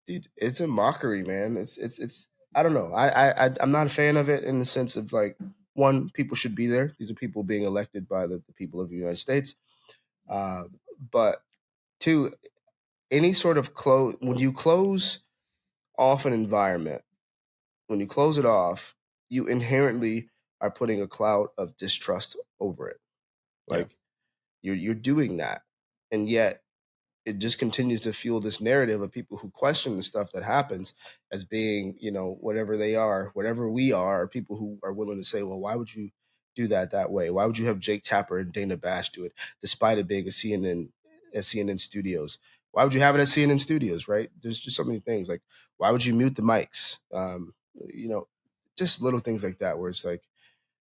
Dude, it's a mockery, man. It's. I don't know. I'm not a fan of it in the sense of like, one, people should be there. These are people being elected by the people of the United States. But two, any sort of when you close off an environment, when you close it off, you inherently are putting a cloud of distrust over it. Like you're doing that, and yet it just continues to fuel this narrative of people who question the stuff that happens as being, whatever they are, whatever we are, people who are willing to say, well, why would you do that way? Why would you have Jake Tapper and Dana Bash do it, despite it being at CNN Studios? Why would you have it at CNN Studios, right? There's just so many things. Like, why would you mute the mics? Just little things like that where it's like,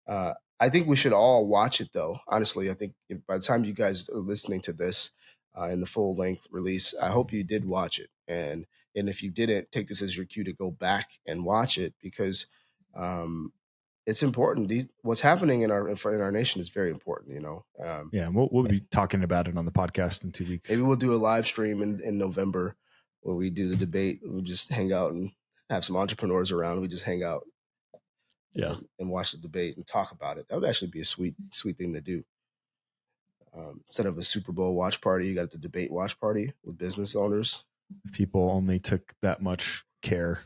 I think we should all watch it, though. Honestly, I think by the time you guys are listening to this in the full length release, I hope you did watch it. And if you didn't, take this as your cue to go back and watch it because it's important. What's happening in our nation is very important. And we'll be talking about it on the podcast in 2 weeks. Maybe we'll do a live stream in November where we do the debate. We'll just hang out and have some entrepreneurs around. We just hang out. And watch the debate and talk about it. That would actually be a sweet thing to do. Instead of a Super Bowl watch party, you got the debate watch party with business owners. People only took that much care.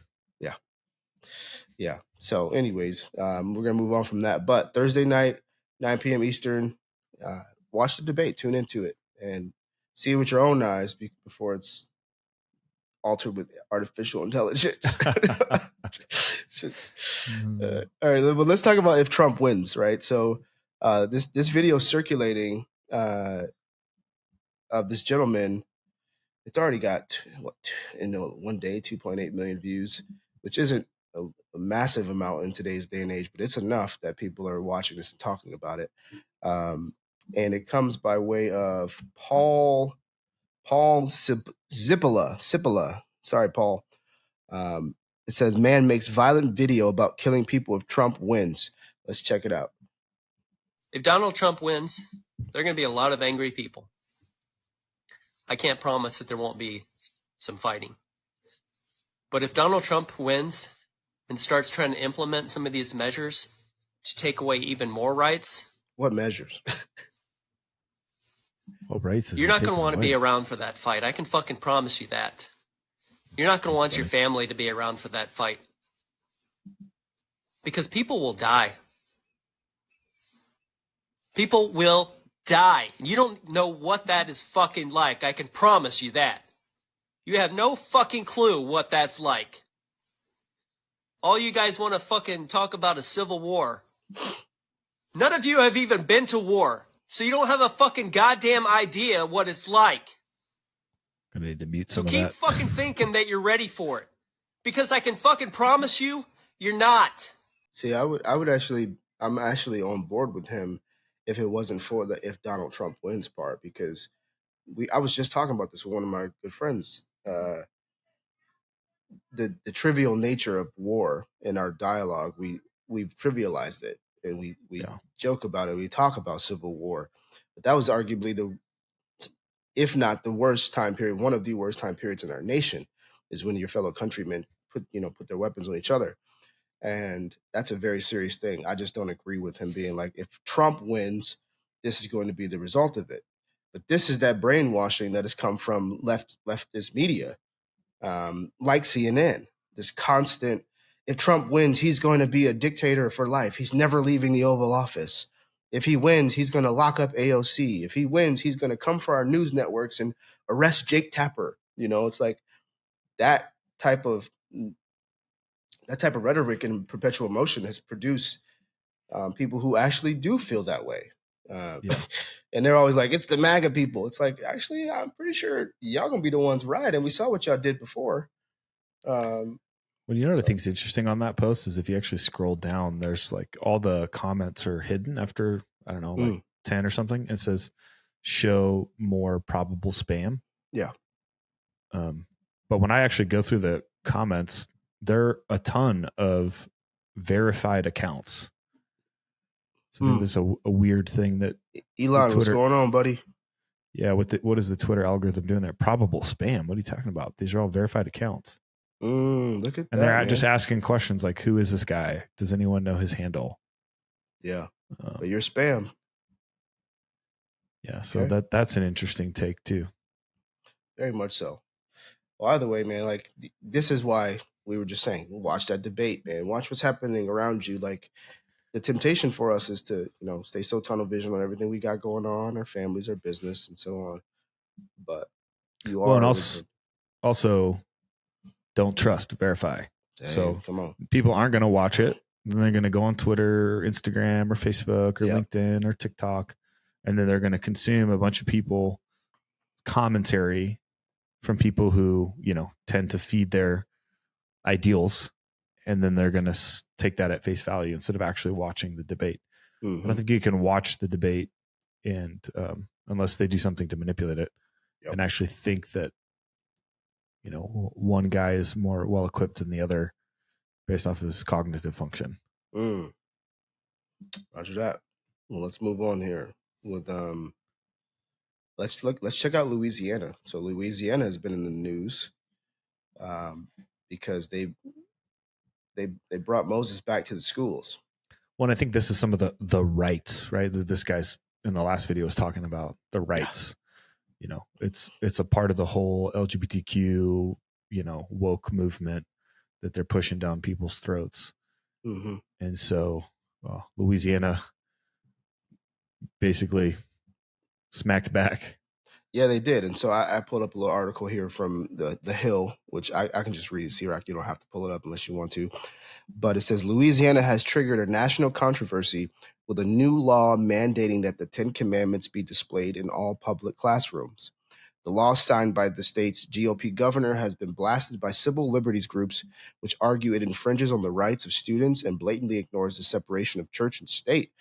Yeah. So anyways, we're going to move on from that. But Thursday night, 9 p.m. Eastern, watch the debate, tune into it, and see it with your own eyes before it's altered with artificial intelligence. All right, well, let's talk about if Trump wins, right? So this video circulating of this gentleman, it's already got in 1 day 2.8 million views, which isn't a massive amount in today's day and age, but it's enough that people are watching this and talking about it. And it comes by way of Paul Zippala. Sorry, Paul. It says, man makes violent video about killing people if Trump wins. Let's check it out. If Donald Trump wins, there are going to be a lot of angry people. I can't promise that there won't be some fighting. But if Donald Trump wins and starts trying to implement some of these measures to take away even more rights. What measures? What rights? You're not going to want to be around for that fight. I can fucking promise you that. You're not going to want your family to be around for that fight. Because people will die. People will die. You don't know what that is fucking like. I can promise you that. You have no fucking clue what that's like. All you guys want to fucking talk about is civil war. None of you have even been to war. So you don't have a fucking goddamn idea what it's like. Gonna need to mute some of that. So keep fucking thinking that you're ready for it. Because I can fucking promise you, you're not. See, I'm actually on board with him if it wasn't for the if Donald Trump wins part, because I was just talking about this with one of my good friends. The trivial nature of war in our dialogue, we've trivialized it, and we joke about it. We talk about civil war, but that was arguably if not the worst time period, one of the worst time periods in our nation, is when your fellow countrymen put their weapons on each other. And that's a very serious thing. I just don't agree with him being like, if Trump wins, this is going to be the result of it. But this is that brainwashing that has come from leftist media, like CNN. This constant, if Trump wins, he's going to be a dictator for life. He's never leaving the Oval Office. If he wins, he's going to lock up AOC. If he wins, he's going to come for our news networks and arrest Jake Tapper. It's like, that type of rhetoric and perpetual motion has produced people who actually do feel that way. And they're always like, it's the MAGA people. It's like, actually, I'm pretty sure y'all gonna be the ones right. And we saw what y'all did before. Well, you know what I think is interesting on that post is if you actually scroll down, there's like all the comments are hidden after, I don't know, like 10 or something. It says show more probable spam. Yeah. But when I actually go through the comments, there are a ton of verified accounts. So I think this is a weird thing that Elon, what's going on, buddy? Yeah, what is the Twitter algorithm doing there? Probable spam. What are you talking about? These are all verified accounts. Look at that. And they're man. just asking questions like, who is this guy? Does anyone know his handle? Yeah. But you're spam. Yeah, so that's an interesting take too. Very much so. Well, either way, man, like this is why we were just saying, watch that debate, man. Watch what's happening around you. Like the temptation for us is to, stay so tunnel vision on everything we got going on, our families, our business, and so on. But you are. Well, and also don't trust, verify. Dang, so come on. People aren't going to watch it. Then they're going to go on Twitter, or Instagram, or Facebook, or LinkedIn, or TikTok, and then they're going to consume a bunch of people commentary from people who, tend to feed their ideals. And then they're going to take that at face value instead of actually watching the debate. I don't think you can watch the debate and unless they do something to manipulate it and actually think that, one guy is more well equipped than the other based off of his cognitive function. Roger that. Well, let's move on here with let's check out Louisiana. So Louisiana has been in the news because they brought Moses back to the schools. Well, I think this is some of the rights, right? That this guy's in the last video was talking about the rights. It's a part of the whole LGBTQ, woke movement that they're pushing down people's throats. And so Louisiana basically smacked back. Yeah, they did. And so I pulled up a little article here from the Hill, which I can just read it, C-Rock. You don't have to pull it up unless you want to. But it says Louisiana has triggered a national controversy with a new law mandating that the 10 Commandments be displayed in all public classrooms. The law signed by the state's GOP governor has been blasted by civil liberties groups, which argue it infringes on the rights of students and blatantly ignores the separation of church and state.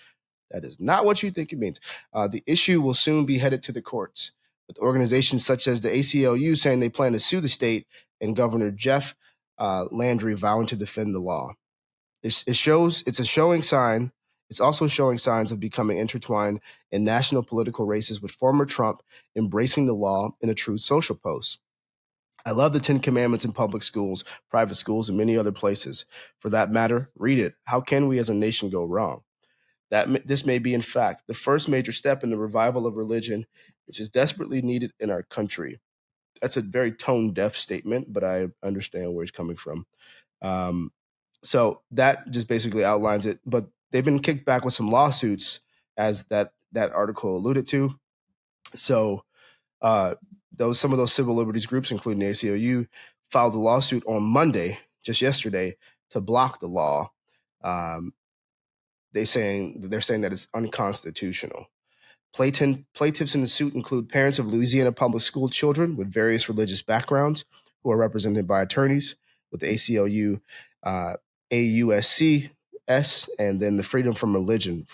That is not what you think it means. The issue will soon be headed to the courts, with organizations such as the ACLU saying they plan to sue the state and Governor Jeff Landry vowing to defend the law. It's also showing signs of becoming intertwined in national political races, with former Trump embracing the law in a Truth Social post. I love the 10 Commandments in public schools, private schools, and many other places. For that matter, read it. How can we as a nation go wrong? This may be, in fact, the first major step in the revival of religion, which is desperately needed in our country. That's a very tone-deaf statement, but I understand where he's coming from. So that just basically outlines it. But they've been kicked back with some lawsuits, as that article alluded to. So some of those civil liberties groups, including the ACLU, filed a lawsuit on Monday, just yesterday, to block the law. They're saying that it's unconstitutional. Plaintiffs in the suit include parents of Louisiana public school children with various religious backgrounds who are represented by attorneys with the ACLU, AUSCS, and then the Freedom from Religion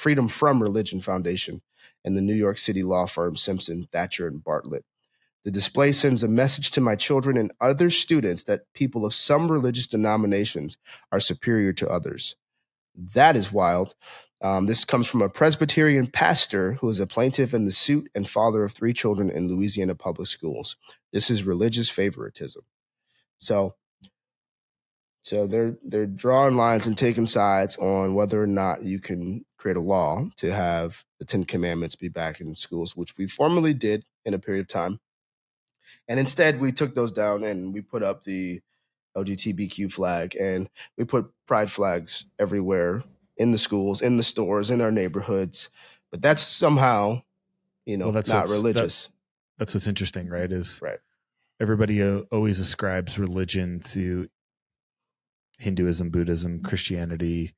Foundation, and the New York City law firm Simpson, Thatcher, and Bartlett. The display sends a message to my children and other students that people of some religious denominations are superior to others. That is wild. This comes from a Presbyterian pastor who is a plaintiff in the suit and father of 3 children in Louisiana public schools. This is religious favoritism. So they're drawing lines and taking sides on whether or not you can create a law to have the 10 Commandments be back in schools, which we formerly did in a period of time. And instead, we took those down and we put up the LGBTQ flag, and we put pride flags everywhere in the schools, in the stores, in our neighborhoods. But that's somehow, not religious. That's what's interesting, right? everybody always ascribes religion to Hinduism, Buddhism, Christianity,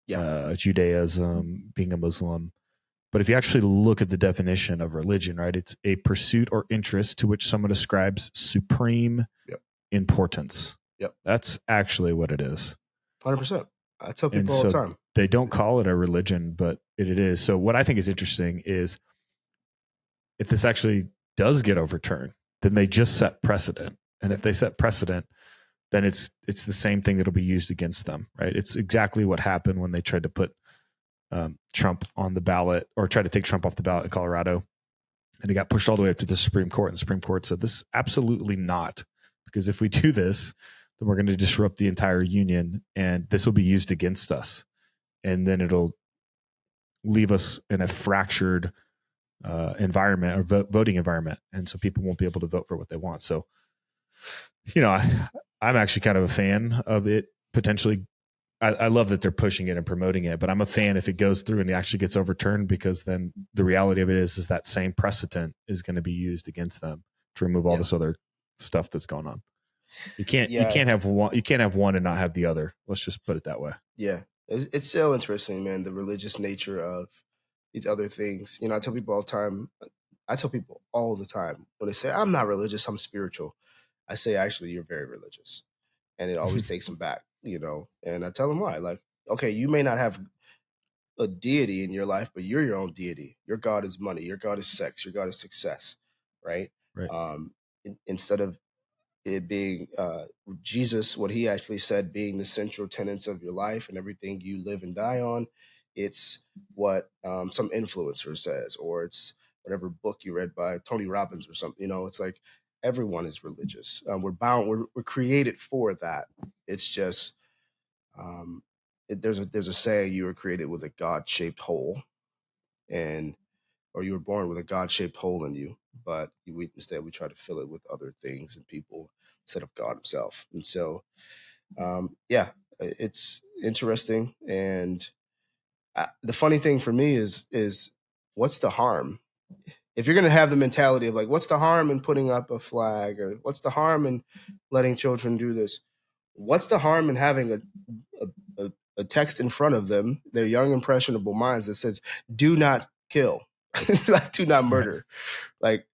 Judaism, being a Muslim. But if you actually look at the definition of religion, right, it's a pursuit or interest to which someone ascribes supreme importance. Yep. That's actually what it is. 100%. I tell people all the time. They don't call it a religion, but it is. So what I think is interesting is if this actually does get overturned, then they just set precedent. And if they set precedent, then it's the same thing that'll be used against them, right? It's exactly what happened when they tried to put Trump on the ballot, or tried to take Trump off the ballot in Colorado. And it got pushed all the way up to the Supreme Court. And the Supreme Court said, this absolutely not. Because if we do this, then we're going to disrupt the entire union, and this will be used against us. And then it'll leave us in a fractured environment, or voting environment. And so people won't be able to vote for what they want. So, I'm actually kind of a fan of it potentially. I love that they're pushing it and promoting it, but I'm a fan if it goes through and it actually gets overturned, because then the reality of it is that same precedent is going to be used against them to remove all this other stuff that's going on. You can't have one. You can't have one and not have the other. Let's just put it that way. Yeah, it's so interesting, man. The religious nature of these other things. I tell people all the time. When they say I'm not religious, I'm spiritual. I say, actually, you're very religious, and it always takes them back. And I tell them why. Like, okay, you may not have a deity in your life, but you're your own deity. Your God is money. Your God is sex. Your God is success, right? Right. Instead of it being Jesus, what he actually said being the central tenets of your life and everything you live and die on, it's what some influencer says, or it's whatever book you read by Tony Robbins or something. It's like everyone is religious. We're created for that. It's just there's a saying, you were created with a God-shaped hole, or you were born with a God-shaped hole in you, but instead we try to fill it with other things and people instead of God himself. And so, it's interesting. And the funny thing for me is what's the harm? If you're going to have the mentality of like, what's the harm in putting up a flag, or what's the harm in letting children do this? What's the harm in having a text in front of them, their young, impressionable minds, that says, do not kill, like, do not murder. Like,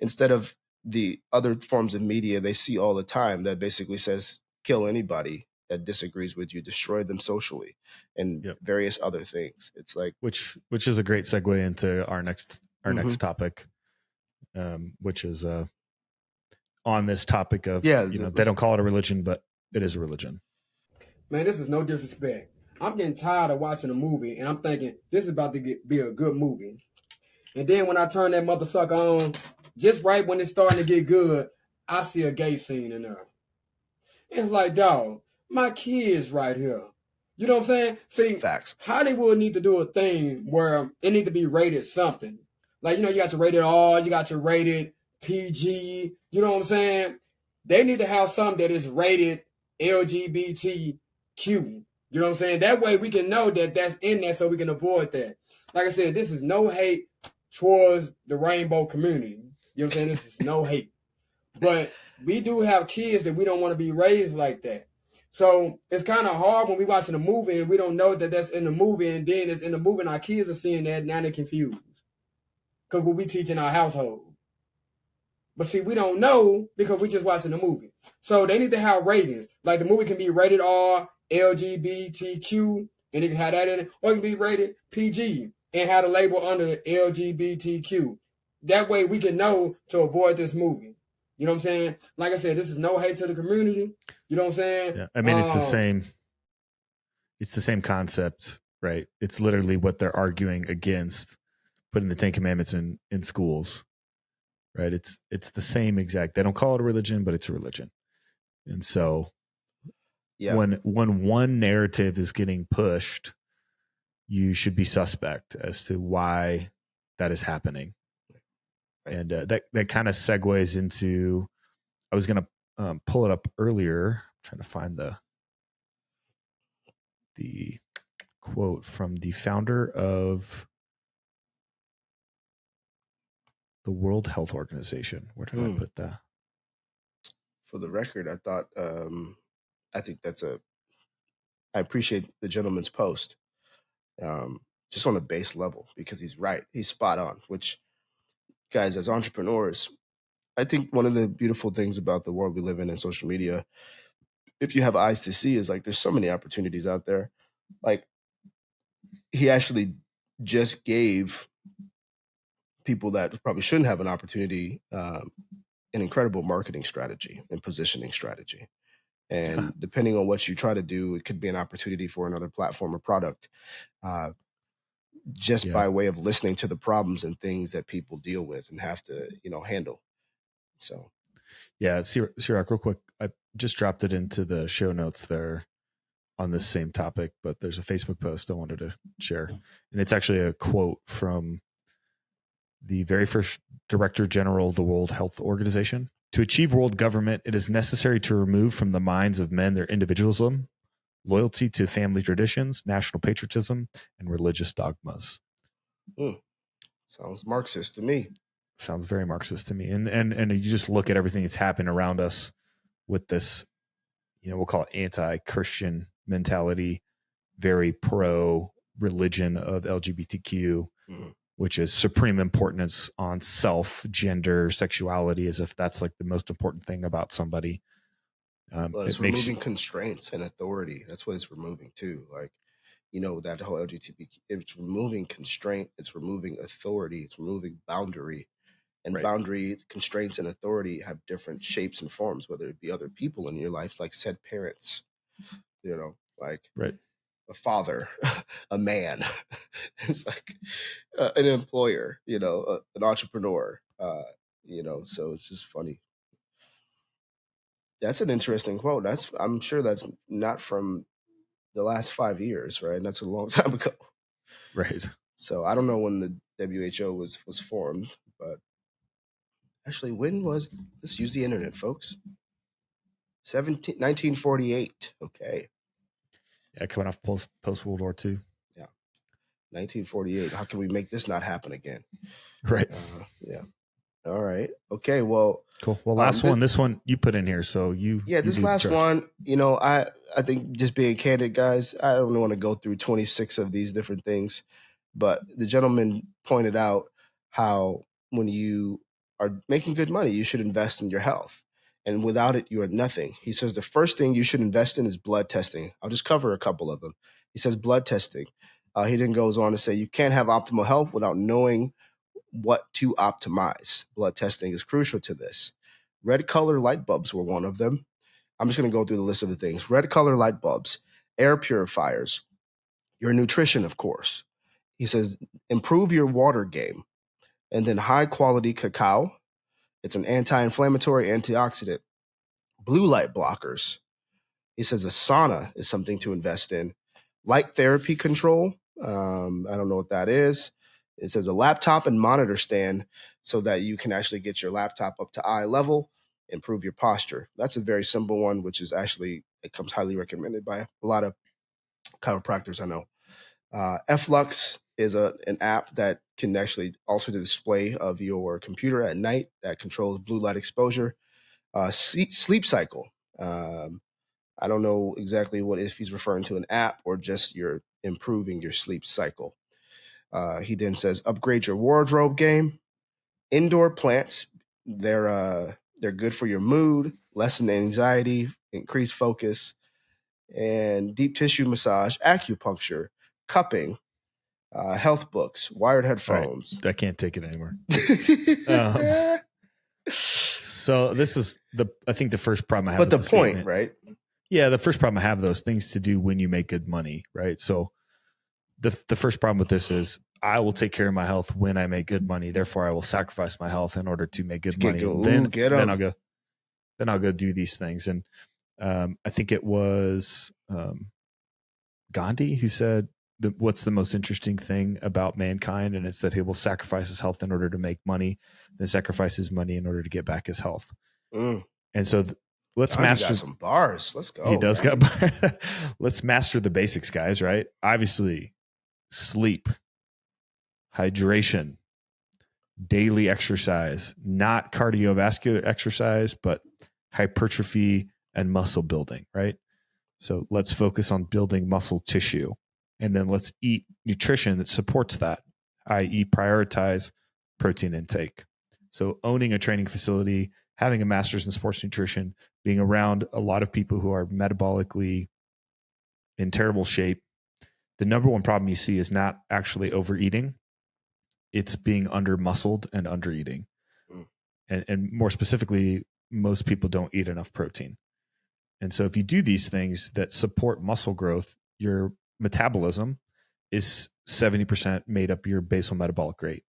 instead of the other forms of media they see all the time that basically says, kill anybody that disagrees with you, destroy them socially, and various other things. It's like, which is a great segue into our next topic, which is on this topic of, they don't call it a religion, but it is a religion. Man, this is no disrespect. I'm getting tired of watching a movie, and I'm thinking, this is about to be a good movie. And then when I turn that mother sucker on, just right when it's starting to get good, I see a gay scene in there. It's like, dog, my kid's right here. You know what I'm saying? See, facts. Hollywood need to do a thing where it need to be rated something. Like, you got your rated R, you got your rated PG, you know what I'm saying? They need to have something that is rated LGBTQ. You know what I'm saying? That way we can know that that's in there, so we can avoid that. Like I said, this is no hate towards the rainbow community. You know what I'm saying? This is no hate. But we do have kids that we don't want to be raised like that. So it's kind of hard when we watching a movie and we don't know that that's in the movie, and then it's in the movie and our kids are seeing that, now they're confused. Because what we teach in our household. But see, we don't know because we just watching the movie. So they need to have ratings. Like, the movie can be rated R, LGBTQ, and it can have that in it, or it can be rated PG and have a label under LGBTQ. That way we can know to avoid this movie. You know what I'm saying? Like I said, this is no hate to the community. You know what I'm saying? Yeah, I mean, it's the same. It's the same concept, right? It's literally what they're arguing against, putting the 10 Commandments in schools, right? It's the same exact. They don't call it a religion, but it's a religion. And so, when one narrative is getting pushed, you should be suspect as to why that is happening. And that kind of segues into, I was going to pull it up earlier. I'm trying to find the quote from the founder of the World Health Organization. Where did I put that? for the record, I think I appreciate the gentleman's post, just on a base level, because he's right. He's spot on, which, guys, as entrepreneurs, I think one of the beautiful things about the world we live in and social media, if you have eyes to see, is like there's so many opportunities out there. Like, he actually just gave people that probably shouldn't have an opportunity an incredible marketing strategy and positioning strategy. And depending on what you try to do, it could be an opportunity for another platform or product, just by way of listening to the problems and things that people deal with and have to, handle. So, yeah, Sirach, real quick, I just dropped it into the show notes there on this same topic, but there's a Facebook post I wanted to share. And it's actually a quote from the very first Director General of the World Health Organization. To achieve world government, it is necessary to remove from the minds of men their individualism, loyalty to family traditions, national patriotism, and religious dogmas. Sounds Marxist to me. Sounds very Marxist to me. And you just look at everything that's happened around us with this, we'll call it anti-Christian mentality, very pro-religion of LGBTQ, which is supreme importance on self, gender, sexuality, as if that's like the most important thing about somebody. Well, it's removing constraints and authority. That's what it's removing too. Like, that whole LGBTQ, it's removing constraint, it's removing authority, it's removing boundary. And boundary, constraints, and authority have different shapes and forms, whether it be other people in your life, like said parents, like a father, a man. It's like an employer, an entrepreneur, so it's just funny. That's an interesting quote. I'm sure that's not from the last 5 years, right? And that's a long time ago. Right. So I don't know when the WHO was formed, but actually, when was, let's use the internet, folks. 1948. Okay. Yeah, coming off post World War II. Yeah. 1948. How can we make this not happen again? Right. Yeah. All right. Okay. Well, cool. Well, this one you put in here. So this last one, I think, just being candid, guys, I don't want to go through 26 of these different things, but the gentleman pointed out how when you are making good money, you should invest in your health. And without it, you are nothing. He says the first thing you should invest in is blood testing. I'll just cover a couple of them. He says blood testing. He then goes on to say you can't have optimal health without knowing what to optimize. Blood testing is crucial to this. Red color light bulbs were one of them. I'm just going to go through the list of the things. Red color light bulbs, air purifiers, your nutrition, of course. He says improve your water game. And then high quality cacao. It's an anti-inflammatory, antioxidant. Blue light blockers. He says a sauna is something to invest in. Light therapy control. I don't know what that is. It says a laptop and monitor stand so that you can actually get your laptop up to eye level, improve your posture. That's a very simple one, which is actually, it comes highly recommended by a lot of chiropractors I know. Flux is an app that can actually alter the display of your computer at night that controls blue light exposure. Sleep cycle. I don't know exactly if he's referring to an app or just you're improving your sleep cycle. He then says, upgrade your wardrobe game. Indoor plants, they're good for your mood, lessen anxiety, increase focus, and deep tissue massage, acupuncture, cupping, health books, wired headphones. Right. I can't take it anymore. So this is I think the first problem I have. But the point, right? Yeah, the first problem I have, those things to do when you make good money, right? So the first problem with this is I will take care of my health when I make good money. Therefore, I will sacrifice my health in order to make good money. Then I'll go do these things. And I think it was Gandhi who said, what's the most interesting thing about mankind? And it's that he will sacrifice his health in order to make money, then sacrifice his money in order to get back his health. And so let's master some bars. Let's go. He does got bars. Let's master the basics, guys, right? Obviously, sleep, hydration, daily exercise, not cardiovascular exercise, but hypertrophy, and muscle building, right? So let's focus on building muscle tissue. And then let's eat nutrition that supports that, i.e. prioritize protein intake. So owning a training facility, having a master's in sports nutrition, being around a lot of people who are metabolically in terrible shape. The number one problem you see is not actually overeating. It's being under muscled and under eating. And more specifically, most people don't eat enough protein. And so if you do these things that support muscle growth, your metabolism is 70% made up your basal metabolic rate.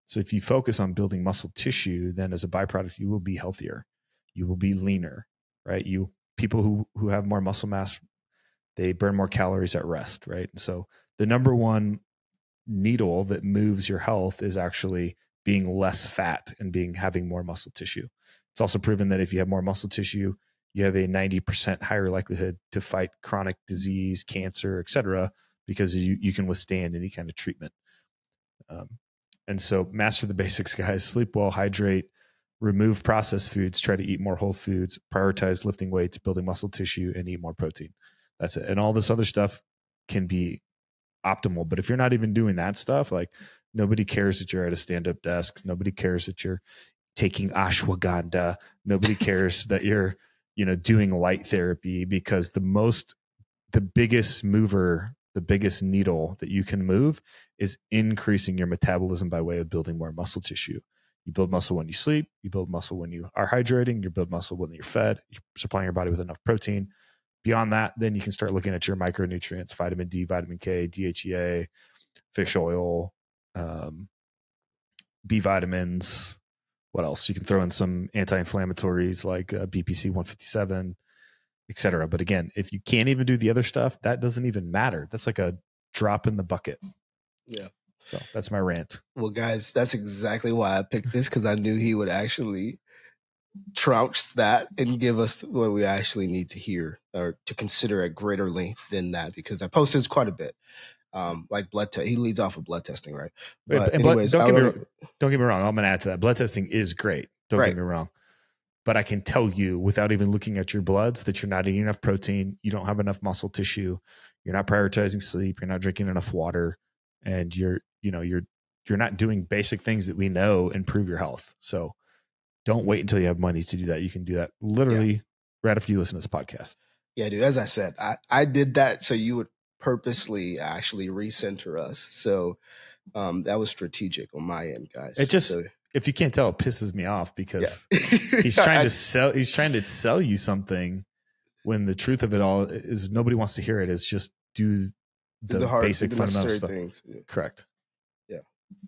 So if you focus on building muscle tissue, then as a byproduct, you will be healthier. You will be leaner, right? People who have more muscle mass, they burn more calories at rest, right? And so the number one needle that moves your health is actually being less fat and having more muscle tissue. It's also proven that if you have more muscle tissue, you have a 90% higher likelihood to fight chronic disease, cancer, et cetera, because you can withstand any kind of treatment. And so master the basics, guys. Sleep well, hydrate, remove processed foods, try to eat more whole foods, prioritize lifting weights, building muscle tissue, and eat more protein. That's it. And all this other stuff can be optimal. But if you're not even doing that stuff, like nobody cares that you're at a stand-up desk. Nobody cares that you're taking ashwagandha. Nobody cares that you're, doing light therapy, because the biggest mover, the biggest needle that you can move is increasing your metabolism by way of building more muscle tissue. You build muscle when you sleep. You build muscle when you are hydrating. You build muscle when you're fed. You're supplying your body with enough protein. Beyond that, then you can start looking at your micronutrients, vitamin D, vitamin K, DHEA, fish oil, B vitamins. What else? You can throw in some anti-inflammatories like BPC 157, et cetera. But again, if you can't even do the other stuff, that doesn't even matter. That's like a drop in the bucket. Yeah. So that's my rant. Well, guys, that's exactly why I picked this, because I knew he would actually trounce that and give us what we actually need to hear or to consider at greater length than that, because I posted quite a bit. Like blood test, he leads off with blood testing, right? But anyways, don't get me wrong. I'm going to add to that. Blood testing is great. Don't get me wrong. But I can tell you, without even looking at your bloods, that you're not eating enough protein. You don't have enough muscle tissue. You're not prioritizing sleep. You're not drinking enough water, and you're not doing basic things that we know improve your health. So don't wait until you have money to do that. You can do that literally right after you listen to this podcast. Yeah, dude. As I said, I did that so you would purposely actually recenter us. So that was strategic on my end, guys. It just, if you can't tell, it pisses me off because he's trying to sell you something when the truth of it all is nobody wants to hear it. It's just do the basic fundamental stuff. Things. Yeah. Correct. Yeah.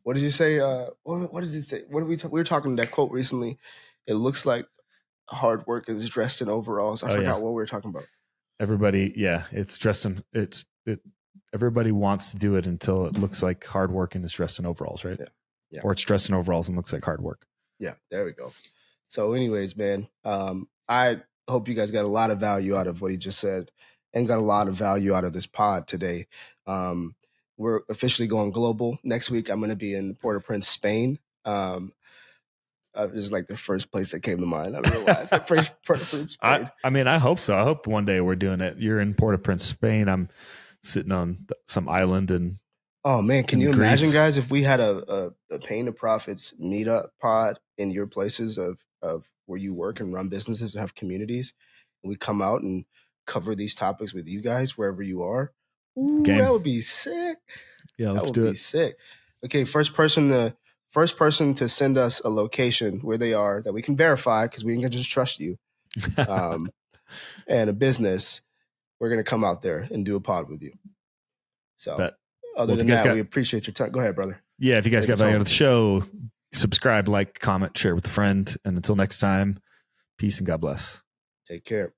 What did you say? What did you say? What did we were talking that quote recently. It looks like hard work is dressed in overalls. I forgot what we were talking about. Everybody, it's dressed in everybody wants to do it until it looks like hard work and it's dressed in overalls, right? Yeah. Or it's dressed in overalls and looks like hard work. Yeah, there we go. So anyways, man, I hope you guys got a lot of value out of what he just said and got a lot of value out of this pod today. We're officially going global. Next week, I'm going to be in Port-au-Prince, Spain. It was like the first place that came to mind. I don't know why. Port-au-Prince, Spain. I mean, I hope so. I hope one day we're doing it. You're in Port-au-Prince, Spain. I'm sitting on some island and oh man, can you imagine, guys, if we had a Pain to Profits meetup pod in your places of where you work and run businesses and have communities, and we come out and cover these topics with you guys wherever you are? Ooh, that would be sick. Yeah, let's do it. That would be sick. Okay, first person to send us a location where they are that we can verify, because we can just trust you, and a business, we're going to come out there and do a pod with you. So other than that, we appreciate your time. Go ahead, brother. Yeah, if you guys got value out of the show, subscribe, like, comment, share with a friend. And until next time, peace and God bless. Take care.